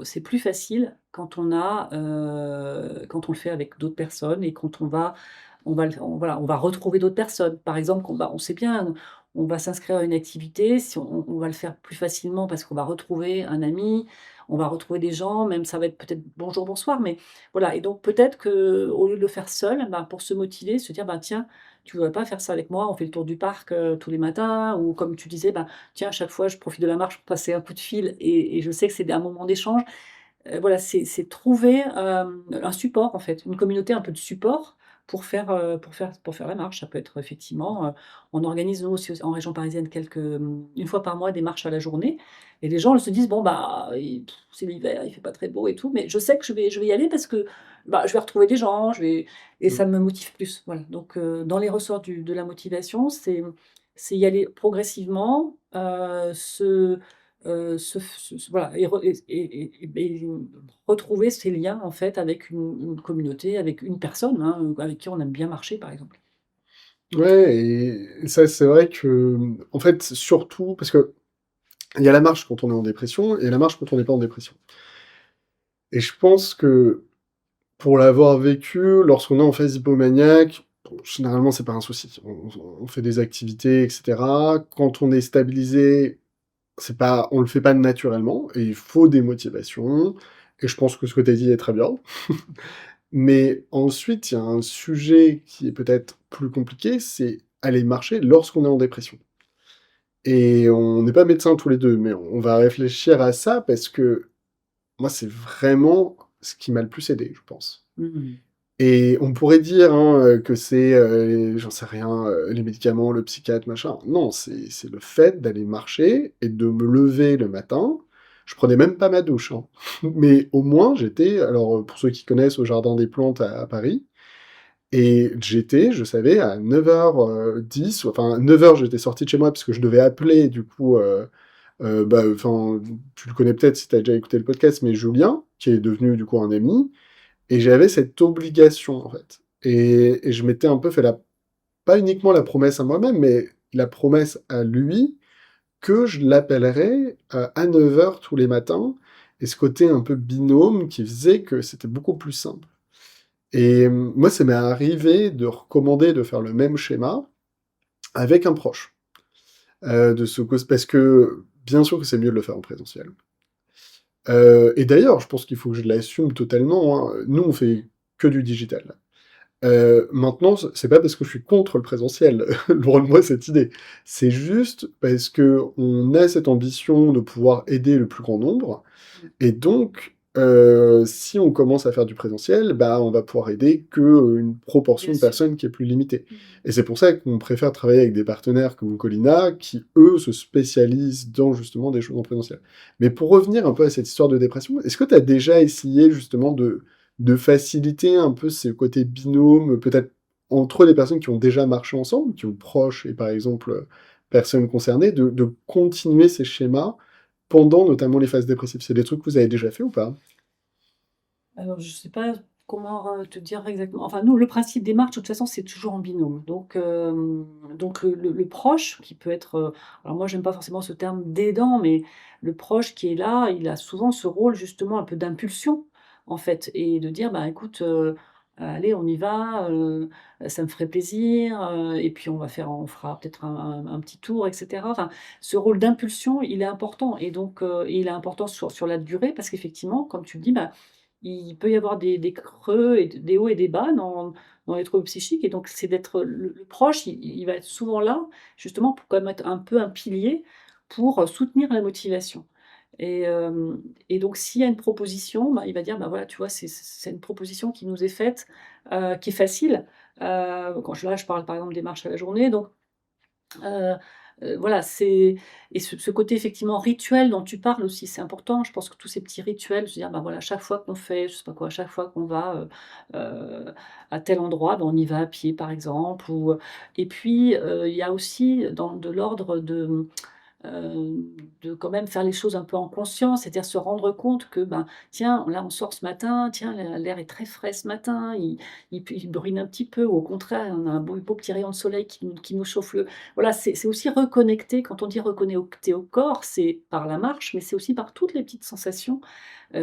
c'est plus facile quand on le fait avec d'autres personnes et quand on va retrouver d'autres personnes. Par exemple, on sait bien, on va s'inscrire à une activité, si on va le faire plus facilement parce qu'on va retrouver un ami, on va retrouver des gens, même ça va être peut-être bonjour, bonsoir, mais voilà et donc peut-être qu'au lieu de le faire seul, bah, pour se motiver, se dire: «Bah, tiens, tu voudrais pas faire ça avec moi? On fait le tour du parc, tous les matins» ou comme tu disais: «Bah, tiens, à chaque fois, je profite de la marche pour passer un coup de fil» et je sais que c'est un moment d'échange. Voilà, c'est trouver, un support, en fait, une communauté un peu de support pour faire la marche. Ça peut être effectivement, on organise nous aussi en région parisienne 1 fois par mois des marches à la journée et les gens, ils se disent: «Bon, bah, c'est l'hiver, il fait pas très beau et tout, mais je sais que je vais y aller parce que, bah, je vais retrouver des gens, je vais» et Mmh. ça me motive plus. Voilà, donc dans les ressorts de la motivation, c'est y aller progressivement, voilà et retrouver ces liens, en fait, avec une communauté, avec une personne, hein, avec qui on aime bien marcher, par exemple. Ouais et ça, c'est vrai que, en fait, surtout parce qu'il y a la marche quand on est en dépression et la marche quand on n'est pas en dépression et je pense que pour l'avoir vécu, lorsqu'on est en phase hypomaniaque, bon, généralement, c'est pas un souci. On fait des activités et cetera. Quand on est stabilisé, c'est pas on le fait pas naturellement et il faut des motivations et je pense que ce que tu as dit est très bien. Mais ensuite, il y a un sujet qui est peut-être plus compliqué, c'est aller marcher lorsqu'on est en dépression. Et on n'est pas médecins tous les 2, mais on va réfléchir à ça parce que moi, c'est vraiment ce qui m'a le plus aidé, je pense. Mmh. Et on pourrait dire, hein, que c'est, j'en sais rien, les médicaments, le psychiatre, machin. Non, c'est le fait d'aller marcher et de me lever le matin. Je prenais même pas ma douche, hein. Mais au moins j'étais alors, pour ceux qui connaissent, au Jardin des Plantes à Paris et je savais à 9h10 enfin 9h j'étais sorti de chez moi parce que je devais appeler du coup, bah, enfin, tu le connais peut-être si tu as déjà écouté le podcast, mais Julien, qui est devenu du coup un ami et j'avais cette obligation, en fait. Et je m'étais un peu fait la pas uniquement la promesse à moi-même, mais la promesse à lui que je l'appellerais, à 9h tous les matins et ce côté un peu binôme qui faisait que c'était beaucoup plus simple. Et moi, ça m'est arrivé de recommander de faire le même schéma avec un proche, de ce cause parce que bien sûr que c'est mieux de le faire en présentiel. Et d'ailleurs, je pense qu'il faut que je l'assume totalement, hein. Nous, on fait que du digital. Maintenant, c'est pas parce que je suis contre le présentiel, loin de moi cette idée. C'est juste parce qu'on a cette ambition de pouvoir aider le plus grand nombre et donc si on commence à faire du présentiel, bah, on va pouvoir aider qu'une proportion Bien de sûr. personnes qui est plus limitée Mmh. et c'est pour ça qu'on préfère travailler avec des partenaires comme Colina qui, eux, se spécialisent dans justement des choses en présentiel. Mais pour revenir un peu à cette histoire de dépression, est-ce que tu as déjà essayé justement de faciliter un peu ces côtés binômes, peut-être entre les personnes qui ont déjà marché ensemble, qui ont proches et par exemple, personnes concernées, de continuer ces schémas pendant notamment les phases dépressives? C'est des trucs que vous avez déjà fait ou pas? Alors je sais pas comment, te dire exactement enfin nous, le principe des marches, de toute façon, c'est toujours en binôme. Donc le proche qui peut être, alors moi j'aime pas forcément ce terme d'aidant, mais le proche qui est là, il a souvent ce rôle justement un peu d'impulsion, en fait et de dire: «Bah écoute, allez on y va, ça me ferait plaisir, et puis on fera peut-être un petit tour» et cetera. Enfin, ce rôle d'impulsion, il est important et donc et il est important sur la durée parce qu'effectivement, comme tu le dis, bah, il peut y avoir des creux et des hauts et des bas dans les troubles psychiques et donc c'est d'être le proche, il va être souvent là, justement pour quand même être un peu un pilier pour, soutenir la motivation et donc s'il y a une proposition, bah, il va dire: «Bah, voilà, tu vois, c'est une proposition qui nous est faite, qui est facile». Quand je là, je parle par exemple des marches à la journée donc Heu Voilà, et ce côté effectivement rituel dont tu parles aussi, c'est important. Je pense que tous ces petits rituels, je veux dire, bah, voilà, chaque fois qu'on fait, je sais pas quoi, chaque fois qu'on va, à tel endroit, ben, on y va à pied par exemple et puis, il y a aussi dans de l'ordre de quand même faire les choses un peu en conscience, c'est-à-dire se rendre compte que, ben, tiens, là, on sort ce matin, tiens, l'air est très frais ce matin, il bruine un petit peu, ou au contraire, on a un beau petit rayon de soleil qui nous chauffe le voilà, c'est aussi reconnecter. Quand on dit reconnecter au corps, c'est par la marche, mais c'est aussi par toutes les petites sensations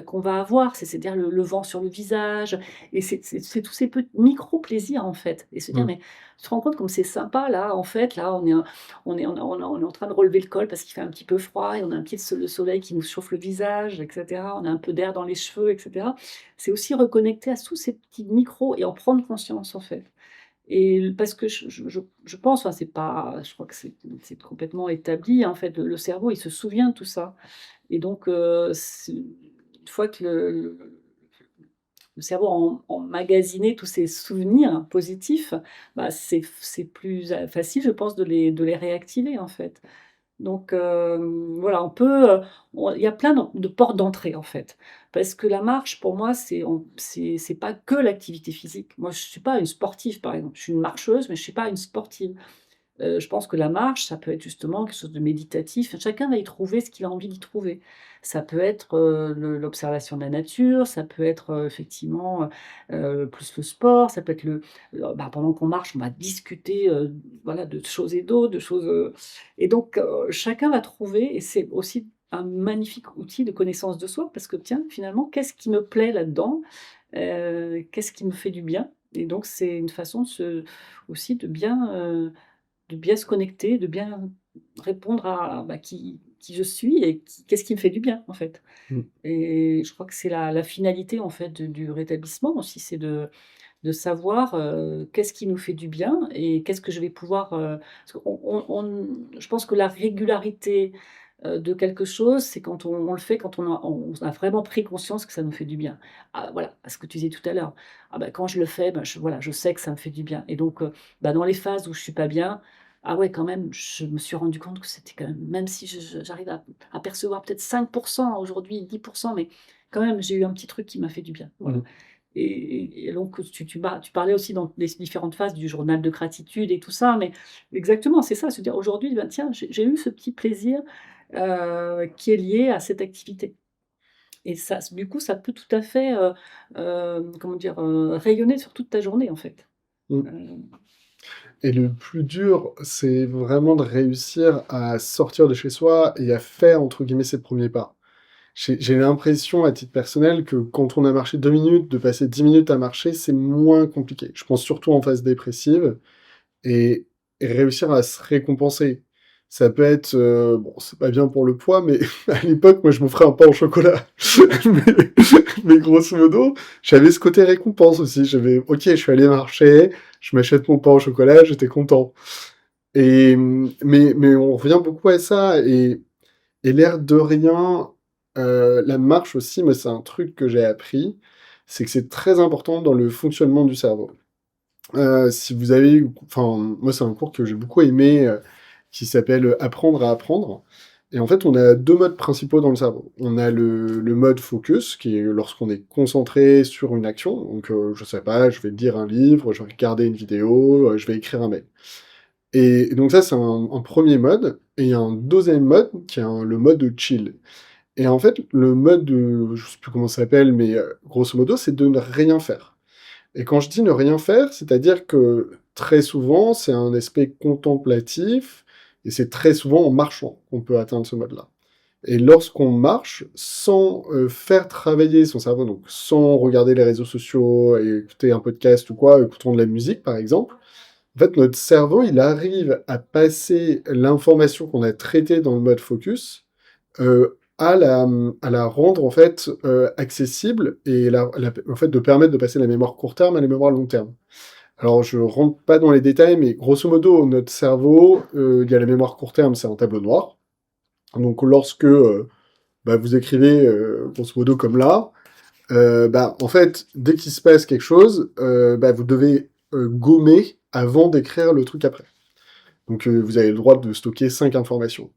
qu'on va avoir, c'est-à-dire le vent sur le visage et c'est tous ces micro plaisirs, en fait et se dire: Mmh. «Mais tu te rends compte comme c'est sympa là, en fait, là, on est en train de relever le col parce qu'il fait un petit peu froid et on a un petit le soleil qui nous chauffe le visage et cetera. On a un peu d'air dans les cheveux et cetera». C'est aussi reconnecter à tous ces petits micros et en prendre conscience, en fait et parce que je pense, enfin, c'est pas je crois que c'est complètement établi, en fait, le cerveau, il se souvient de tout ça et donc c'est une fois que le cerveau a emmagasiné tous ces souvenirs positifs, bah, c'est plus, facile, je pense, de les réactiver, en fait. Donc voilà, on peut, il y a plein de portes d'entrée, en fait. Parce que la marche, pour moi, c'est pas que l'activité physique. Moi, je suis pas une sportive, par exemple. Je suis une marcheuse, mais je suis pas une sportive. Je pense que la marche, ça peut être justement quelque chose de méditatif. Chacun va y trouver ce qu'il a envie d'y trouver. Ça peut être, l'observation de la nature, ça peut être, effectivement, plus le sport, ça peut être bah, pendant qu'on marche, on va discuter, voilà, de choses et d'autres, de choses, et donc chacun va trouver et c'est aussi un magnifique outil de connaissance de soi parce que tiens, finalement, qu'est-ce qui me plaît là-dedans? Qu'est-ce qui me fait du bien? Et donc c'est une façon aussi de bien se connecter, de bien répondre à, bah, qui je suis et qu'est-ce qui me fait du bien, en fait. Mmh. Et je crois que c'est la finalité, en fait, du rétablissement aussi, c'est de savoir, qu'est-ce qui nous fait du bien et qu'est-ce que je vais pouvoir, parce qu'on je pense que la régularité, de quelque chose, c'est quand on le fait quand on a vraiment pris conscience que ça nous fait du bien. Ah voilà, à ce que tu disais tout à l'heure. Ah bah, quand je le fais, bah, voilà, je sais que ça me fait du bien et donc bah, dans les phases où je suis pas bien, ah ouais, quand même, je me suis rendu compte que c'était quand même si j'arrive à percevoir peut-être 5% aujourd'hui, 10%, mais quand même, j'ai eu un petit truc qui m'a fait du bien. Voilà. Mmh. Et donc tu parlais aussi dans les différentes phases du journal de gratitude et tout ça, mais exactement, c'est ça, se dire: «Aujourd'hui, ben, tiens, j'ai eu ce petit plaisir, qui est lié à cette activité» et ça du coup, ça peut tout à fait, comment dire? Rayonner sur toute ta journée, en fait. Mmh. Heu, Et le plus dur, c'est vraiment de réussir à sortir de chez soi et à faire, entre guillemets, «ses premiers pas». J'ai l'impression, à titre personnel, que quand on a marché 2 minutes, de passer 10 minutes à marcher, c'est moins compliqué. Je pense surtout en phase dépressive et réussir à se récompenser. Ça peut être, bon, c'est pas bien pour le poids, mais à l'époque, moi, je m'offrais un pain au chocolat. Mais grosso modo, j'avais ce côté récompense aussi. OK, je suis allé marcher, je m'achète mon pain au chocolat, j'étais content et mais on revient beaucoup à ça et l'air de rien, la marche aussi, moi, c'est un truc que j'ai appris, c'est que c'est très important dans le fonctionnement du cerveau. Si vous avez eu enfin, moi, c'est un cours que j'ai beaucoup aimé, qui s'appelle, «Apprendre à apprendre» et en fait, on a 2 modes principaux dans le cerveau. On a le mode focus, qui est lorsqu'on est concentré sur une action, donc je sais pas, je vais lire un livre, je vais regarder une vidéo, je vais écrire un mail et donc ça, c'est un 1er mode et il y a un 2e mode qui est le mode chill et en fait, le mode, je sais plus comment ça s'appelle, mais grosso modo, c'est de ne rien faire. Et quand je dis ne rien faire, c'est-à-dire que très souvent, c'est un aspect contemplatif et c'est très souvent en marchant qu'on peut atteindre ce mode-là. Et lorsqu'on marche sans, faire travailler son cerveau, donc sans regarder les réseaux sociaux et écouter un podcast ou quoi, écoutons de la musique par exemple, en fait, notre cerveau, il arrive à passer l'information qu'on a traitée dans le mode focus, à la rendre en fait, accessible et en fait, de permettre de passer de la mémoire court terme à la mémoire long terme. Alors je rentre pas dans les détails, mais grosso modo, notre cerveau, il y a la mémoire court terme, c'est un tableau noir. Donc lorsque, bah, vous écrivez, grosso modo comme là, bah, en fait, dès qu'il se passe quelque chose, bah, vous devez, gommer avant d'écrire le truc après. Donc vous avez le droit de stocker 5 informations.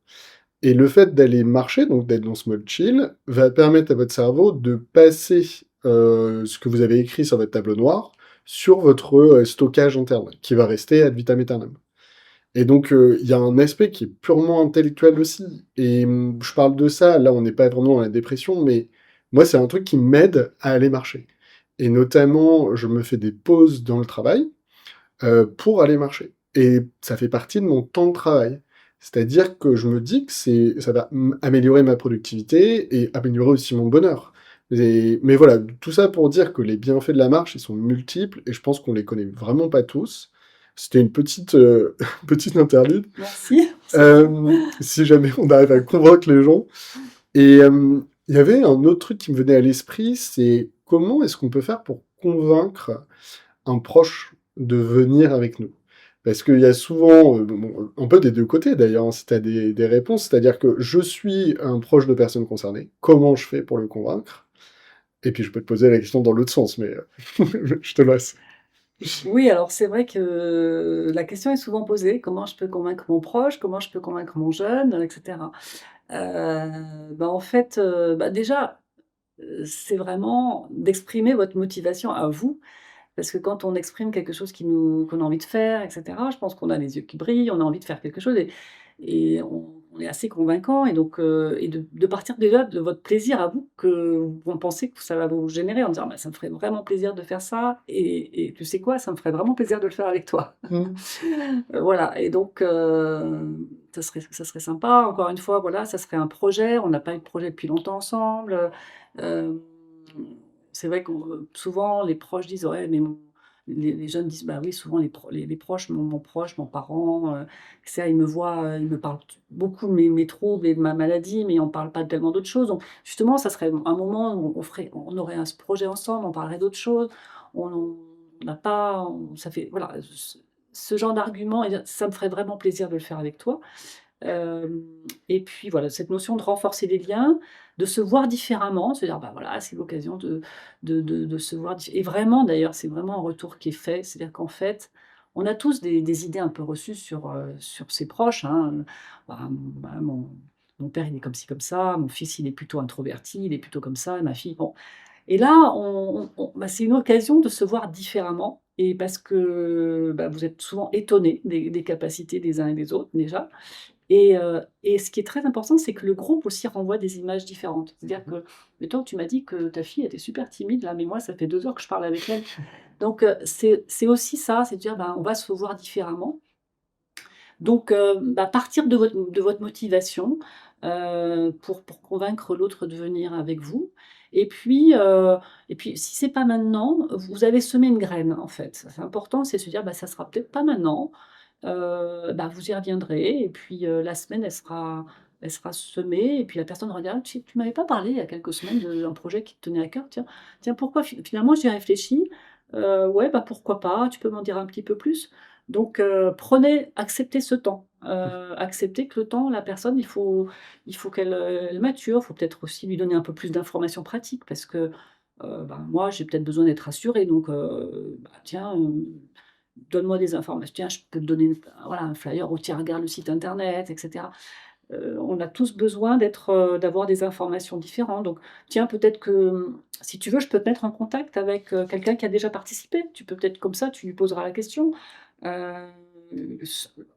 Et le fait d'aller marcher, donc d'être dans ce mode chill, va permettre à votre cerveau de passer ce que vous avez écrit sur votre tableau noir sur votre stockage interne, qui va rester ad vitam aeternam. Et donc, il y a un aspect qui est purement intellectuel aussi. Et je parle de ça, là, on n'est pas vraiment dans la dépression, mais moi, c'est un truc qui m'aide à aller marcher. Et notamment, je me fais des pauses dans le travail pour aller marcher. Et ça fait partie de mon temps de travail. C'est-à-dire que je me dis que ça va améliorer ma productivité et améliorer aussi mon bonheur. Mais voilà, tout ça pour dire que les bienfaits de la marche, ils sont multiples et je pense qu'on les connaît vraiment pas tous. C'était une petite, petite interlude. Merci. Si jamais on arrive à convaincre les gens. Et il y avait un autre truc qui me venait à l'esprit, c'est comment est-ce qu'on peut faire pour convaincre un proche de venir avec nous? Parce qu'il y a souvent, bon, un peu des deux côtés d'ailleurs, hein, si tu as des réponses, c'est-à-dire que je suis un proche de personne concernée, comment je fais pour le convaincre? Et puis je peux te poser la question dans l'autre sens, mais je te laisse. Oui, alors c'est vrai que la question est souvent posée: «Comment je peux convaincre mon proche? Comment je peux convaincre mon jeune?» et cetera. En fait, déjà, c'est vraiment d'exprimer votre motivation à vous. Parce que quand on exprime quelque chose qu'on a envie de faire et cetera, je pense qu'on a les yeux qui brillent, on a envie de faire quelque chose et on est assez convaincant et donc et de partir déjà de votre plaisir à vous, que vous pensez que ça va vous générer en disant: «Bah, ça me ferait vraiment plaisir de faire ça et tu sais quoi? Ça me ferait vraiment plaisir de le faire avec toi». Mmh. Voilà et donc ça serait sympa. Encore une fois, voilà, ça serait un projet. On n'a pas eu de projet depuis longtemps ensemble, c'est vrai qu'on souvent les proches disent: «Ouais, mais mon» les jeunes disent: «Bah oui», souvent les proches, mon proche, mon parent, ça, il me voit, il me parle beaucoup de mes troubles et de ma maladie, mais on parle pas tellement d'autres choses. Donc justement, ça serait un moment où on aurait un projet ensemble, on parlerait d'autres choses. On n'a pas ça fait voilà, ce genre d'argument et ça me ferait vraiment plaisir de le faire avec toi. Hem et puis voilà, cette notion de renforcer les liens, de se voir différemment, se dire: «Bah, voilà, c'est l'occasion de se voir et vraiment d'ailleurs, c'est vraiment un retour qui est fait. C'est-à-dire qu'en fait, on a tous des idées un peu reçues sur ses proches, hein, mon père, il est comme ci, comme ça, mon fils, il est plutôt introverti, il est plutôt comme ça, ma fille, bon. Et là, c'est une occasion de se voir différemment et parce que, vous êtes souvent étonnés des capacités des uns et des autres déjà et ce qui est très important, c'est que le groupe aussi renvoie des images différentes. C'est-à-dire que, mettons, tu m'as dit que ta fille était super timide là, mais moi ça fait 2 heures que je parle avec elle. Donc c'est aussi ça, c'est de dire, on va se voir différemment. Donc partir de votre motivation, pour convaincre l'autre de venir avec vous et puis si c'est pas maintenant, vous avez semé une graine en fait. C'est important, c'est se dire: «Ça sera peut-être pas maintenant». Vous y reviendrez et puis, la semaine elle sera semée et puis la personne regarde: «Tu m'avais pas parlé il y a quelques semaines d'un projet qui te tenait à cœur, tiens pourquoi finalement j'y ai réfléchi, ouais, pourquoi pas, tu peux m'en dire un petit peu plus?» Donc acceptez ce temps, acceptez que le temps, la personne, il faut qu'elle, elle mature, il faut peut-être aussi lui donner un peu plus d'informations pratiques parce que, moi j'ai peut-être besoin d'être rassurée donc tiens, donne-moi des informations. Tiens, je peux te donner, voilà, un flyer ou tiens, regarde le site internet et cetera. On a tous besoin d'avoir des informations différentes. Donc, tiens, peut-être que, si tu veux, je peux te mettre en contact avec, quelqu'un qui a déjà participé. Tu peux peut-être comme ça, tu lui poseras la question, heu,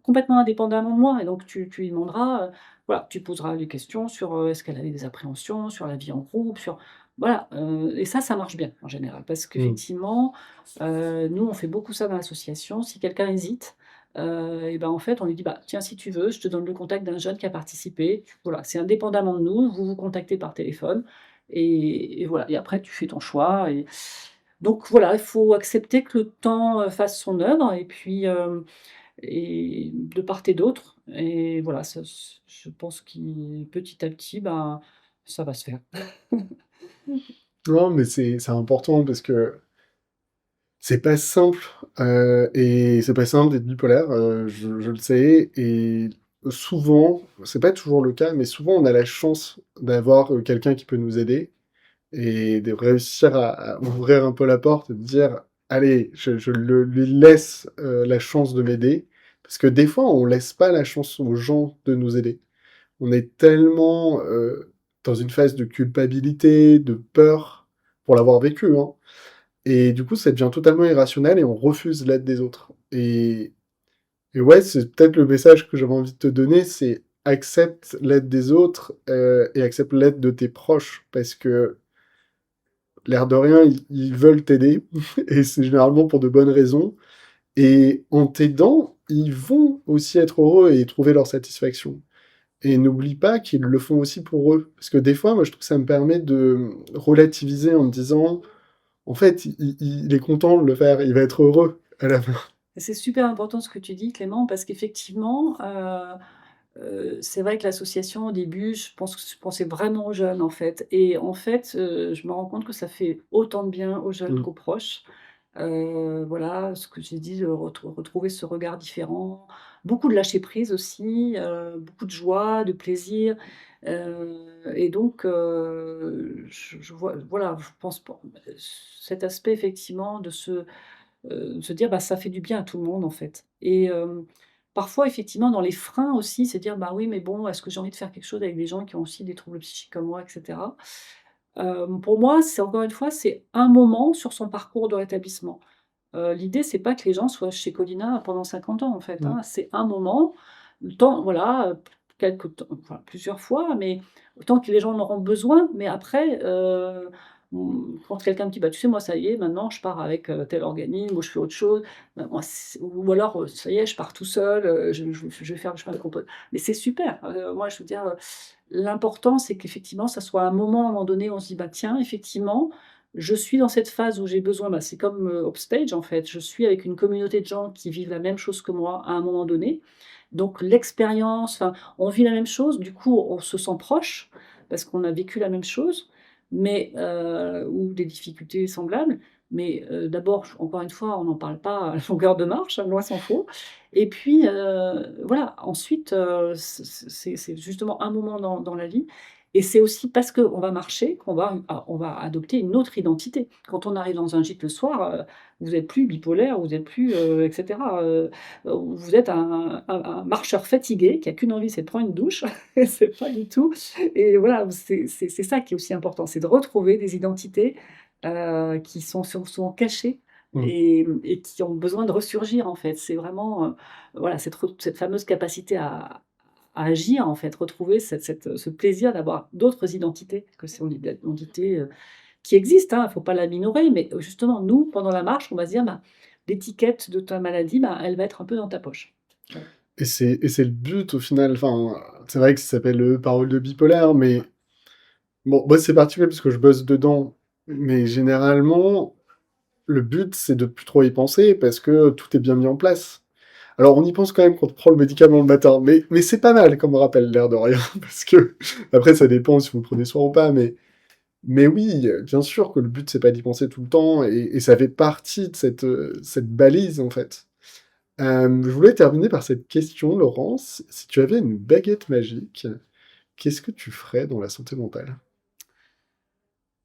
complètement indépendamment de moi et donc tu lui demanderas, voilà, tu poseras les questions sur, est-ce qu'elle avait des appréhensions sur la vie en groupe, sur voilà, et ça marche bien en général parce Mmh. qu'effectivement, nous, on fait beaucoup ça dans l'association. Si quelqu'un hésite, en fait, on lui dit: «Bah, tiens, si tu veux, je te donne le contact d'un jeune qui a participé». Voilà, c'est indépendamment de nous, vous vous contactez par téléphone et voilà et après tu fais ton choix et donc voilà, il faut accepter que le temps, fasse son œuvre et puis, et de part et d'autre et voilà, ça je pense qu'il petit à petit, ça va se faire. Non, mais c'est important parce que c'est pas simple, et c'est pas simple d'être bipolaire, je le sais et souvent, c'est pas toujours le cas, mais souvent on a la chance d'avoir, quelqu'un qui peut nous aider et de réussir à ouvrir un peu la porte et de dire: «Allez, je lui laisse, la chance de m'aider» Parce que des fois, on laisse pas la chance aux gens de nous aider. On est tellement dans une phase de culpabilité, de peur, pour l'avoir vécu, hein. Et du coup, ça devient totalement irrationnel et on refuse l'aide des autres. Et ouais, c'est peut-être le message que j'avais envie de te donner, c'est accepte l'aide des autres et accepte l'aide de tes proches, parce que l'air de rien, ils veulent t'aider, et c'est généralement pour de bonnes raisons. Et en t'aidant, ils vont aussi être heureux et trouver leur satisfaction. Et n'oublie pas qu'ils le font aussi pour eux. Parce que des fois, moi, je trouve que ça me permet de relativiser en me disant, en fait, il est content de le faire, il va être heureux à la fin. C'est super important ce que tu dis, Clément, parce qu'effectivement, c'est vrai que l'association, au début, je pensais vraiment aux jeunes, en fait. Et en fait, je me rends compte que ça fait autant de bien aux jeunes Mm. qu'aux proches. Voilà, ce que j'ai dit, de retrouver ce regard différent. Beaucoup de lâcher prise aussi, beaucoup de joie, de plaisir. Et donc, je vois, voilà, je pense pas cet aspect effectivement de se dire: «Bah, ça fait du bien à tout le monde, en fait». Et parfois, effectivement, dans les freins aussi, c'est dire: «Bah, oui, mais bon, est-ce que j'ai envie de faire quelque chose avec des gens qui ont aussi des troubles psychiques comme moi?» et cetera. Pour moi, c'est encore une fois, c'est un moment sur son parcours de rétablissement. L'idée, c'est pas que les gens soient chez Collina pendant 50 ans, en fait, Mm. hein. C'est un moment, le temps, voilà, quelque temps, enfin, plusieurs fois, mais autant que les gens en auront besoin. Mais après, quand quelqu'un me dit: «Bah, tu sais, moi, ça y est, maintenant, je pars avec, tel organisme ou je fais autre chose», bah, moi, c ou alors, «Ça y est, je pars tout seul, je vais faire le chemin de compost». Mais c'est super, moi, je veux dire, l'important, c'est qu'effectivement, ça soit un moment, à un moment donné, où on se dit: «Bah, tiens, effectivement, je suis dans cette phase où j'ai besoin», bah, c'est comme, Upstage en fait, je suis avec une communauté de gens qui vivent la même chose que moi à un moment donné. Donc l'expérience, enfin, on vit la même chose, du coup, on se sent proche parce qu'on a vécu la même chose, mais ou des difficultés semblables. Mais d'abord, encore une fois, on n'en parle pas à longueur de marche, hein, loin s'en faut. Et puis, voilà, ensuite, c'est justement un moment dans la vie, et c'est aussi parce qu'on va marcher on va adopter une autre identité. Quand on arrive dans un gîte le soir, vous êtes plus bipolaire, vous êtes plus, et cetera, vous êtes un marcheur fatigué qui a qu'une envie, c'est de prendre une douche. C'est pas du tout, et voilà, c'est ça qui est aussi important, c'est de retrouver des identités, qui sont souvent cachées Mm. et qui ont besoin de ressurgir, en fait. C'est vraiment, voilà, cette fameuse capacité à agir, en fait, retrouver ce plaisir d'avoir d'autres identités, que c'est une identité, qui existe, hein, il ne faut pas la minorer, mais justement, nous, pendant la marche, on va se dire: «Bah, l'étiquette de ta maladie, bah, elle va être un peu dans ta poche». Voilà. Et c'est le but au final. Enfin, c'est vrai que ça s'appelle Paroles de bipolaire, mais bon, moi c'est particulier parce que je bosse dedans. Mais généralement, le but c'est de plus trop y penser parce que tout est bien mis en place. Alors on y pense quand même quand on prend le médicament le matin, mais c'est pas mal comme rappel, l'air de rien, parce que après ça dépend si vous le prenez soin ou pas, mais oui, bien sûr que le but c'est pas d'y penser tout le temps, et ça fait partie de cette balise en fait. Je voulais terminer par cette question, Laurence. Si tu avais une baguette magique, qu'est-ce que tu ferais dans la santé mentale?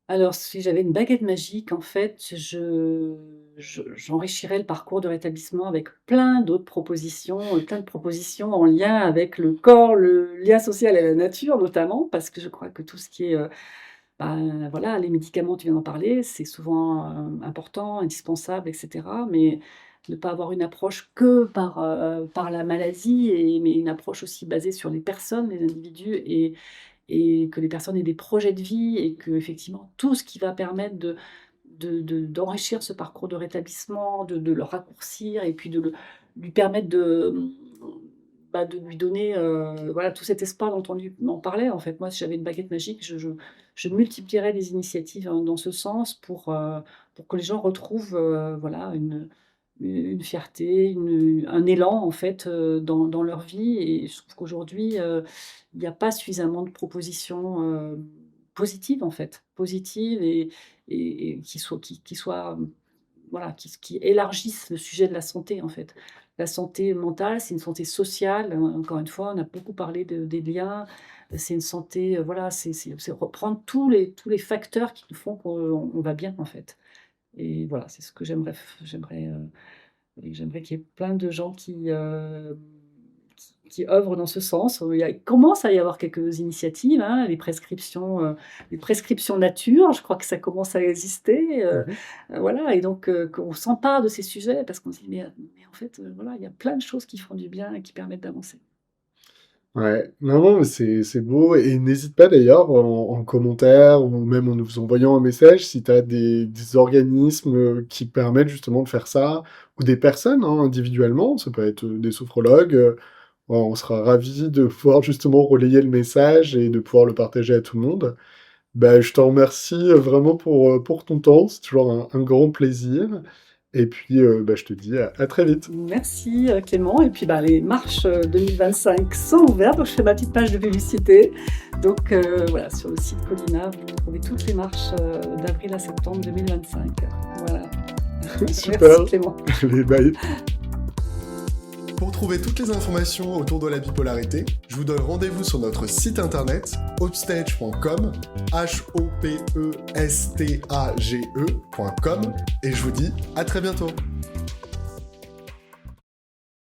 Alors, si j'avais une baguette magique, en fait, j'enrichirais le parcours de rétablissement avec plein d'autres propositions, plein de propositions en lien avec le corps, le lien social et la nature notamment, parce que je crois que tout ce qui est, voilà, les médicaments, tu viens d'en parler, c'est souvent, important, indispensable et cetera, mais ne pas avoir une approche que par la maladie, mais une approche aussi basée sur les personnes, les individus, et que les personnes aient des projets de vie, et que effectivement tout ce qui va permettre d'enrichir ce parcours de rétablissement, de le raccourcir, et puis lui permettre de lui donner, voilà, tout cet espoir dont on lui en parlait, en fait. Moi, si j'avais une baguette magique, je multiplierais les initiatives, dans ce sens pour que les gens retrouvent, voilà, une fierté, un élan, en fait, dans leur vie. Et je trouve qu'aujourd'hui, il n'y a pas suffisamment de propositions, positives, en fait, positives, et qui soient, voilà, qui élargissent le sujet de la santé, en fait. La santé mentale, c'est une santé sociale, encore une fois, on a beaucoup parlé des liens, c'est une santé, voilà, c'est reprendre tous les facteurs qui font qu'on va bien, en fait. Et voilà, c'est ce que j'aimerais, et j'aimerais qu'il y ait plein de gens qui œuvrent dans ce sens. Il commence à y avoir quelques initiatives, hein, les prescriptions nature, je crois que ça commence à exister. Mmh. Voilà, et donc qu'on s'empare de ces sujets parce qu'on se dit, mais en fait, voilà, il y a plein de choses qui font du bien et qui permettent d'avancer. Ouais, non, non, mais c'est beau et n'hésite pas d'ailleurs en commentaire ou même en nous envoyant un message si tu as des organismes, qui permettent justement de faire ça ou des personnes, hein, individuellement, ça peut être, des sophrologues, on sera ravis de pouvoir justement relayer le message et de pouvoir le partager à tout le monde. Bah, je te remercie, vraiment pour ton temps, c'est toujours un grand plaisir et puis, bah, je te dis à très vite. Merci Clément. Et puis les marches 2025 sont ouvertes, donc je fais ma petite page de publicité. Donc voilà, sur le site Colina, vous trouvez toutes les marches d'avril à septembre 2025. Voilà. Super. Merci Clément. Allez, bye. Pour trouver toutes les informations autour de la bipolarité, je vous donne rendez-vous sur notre site internet hopestage.com, hopestage.com, et je vous dis à très bientôt.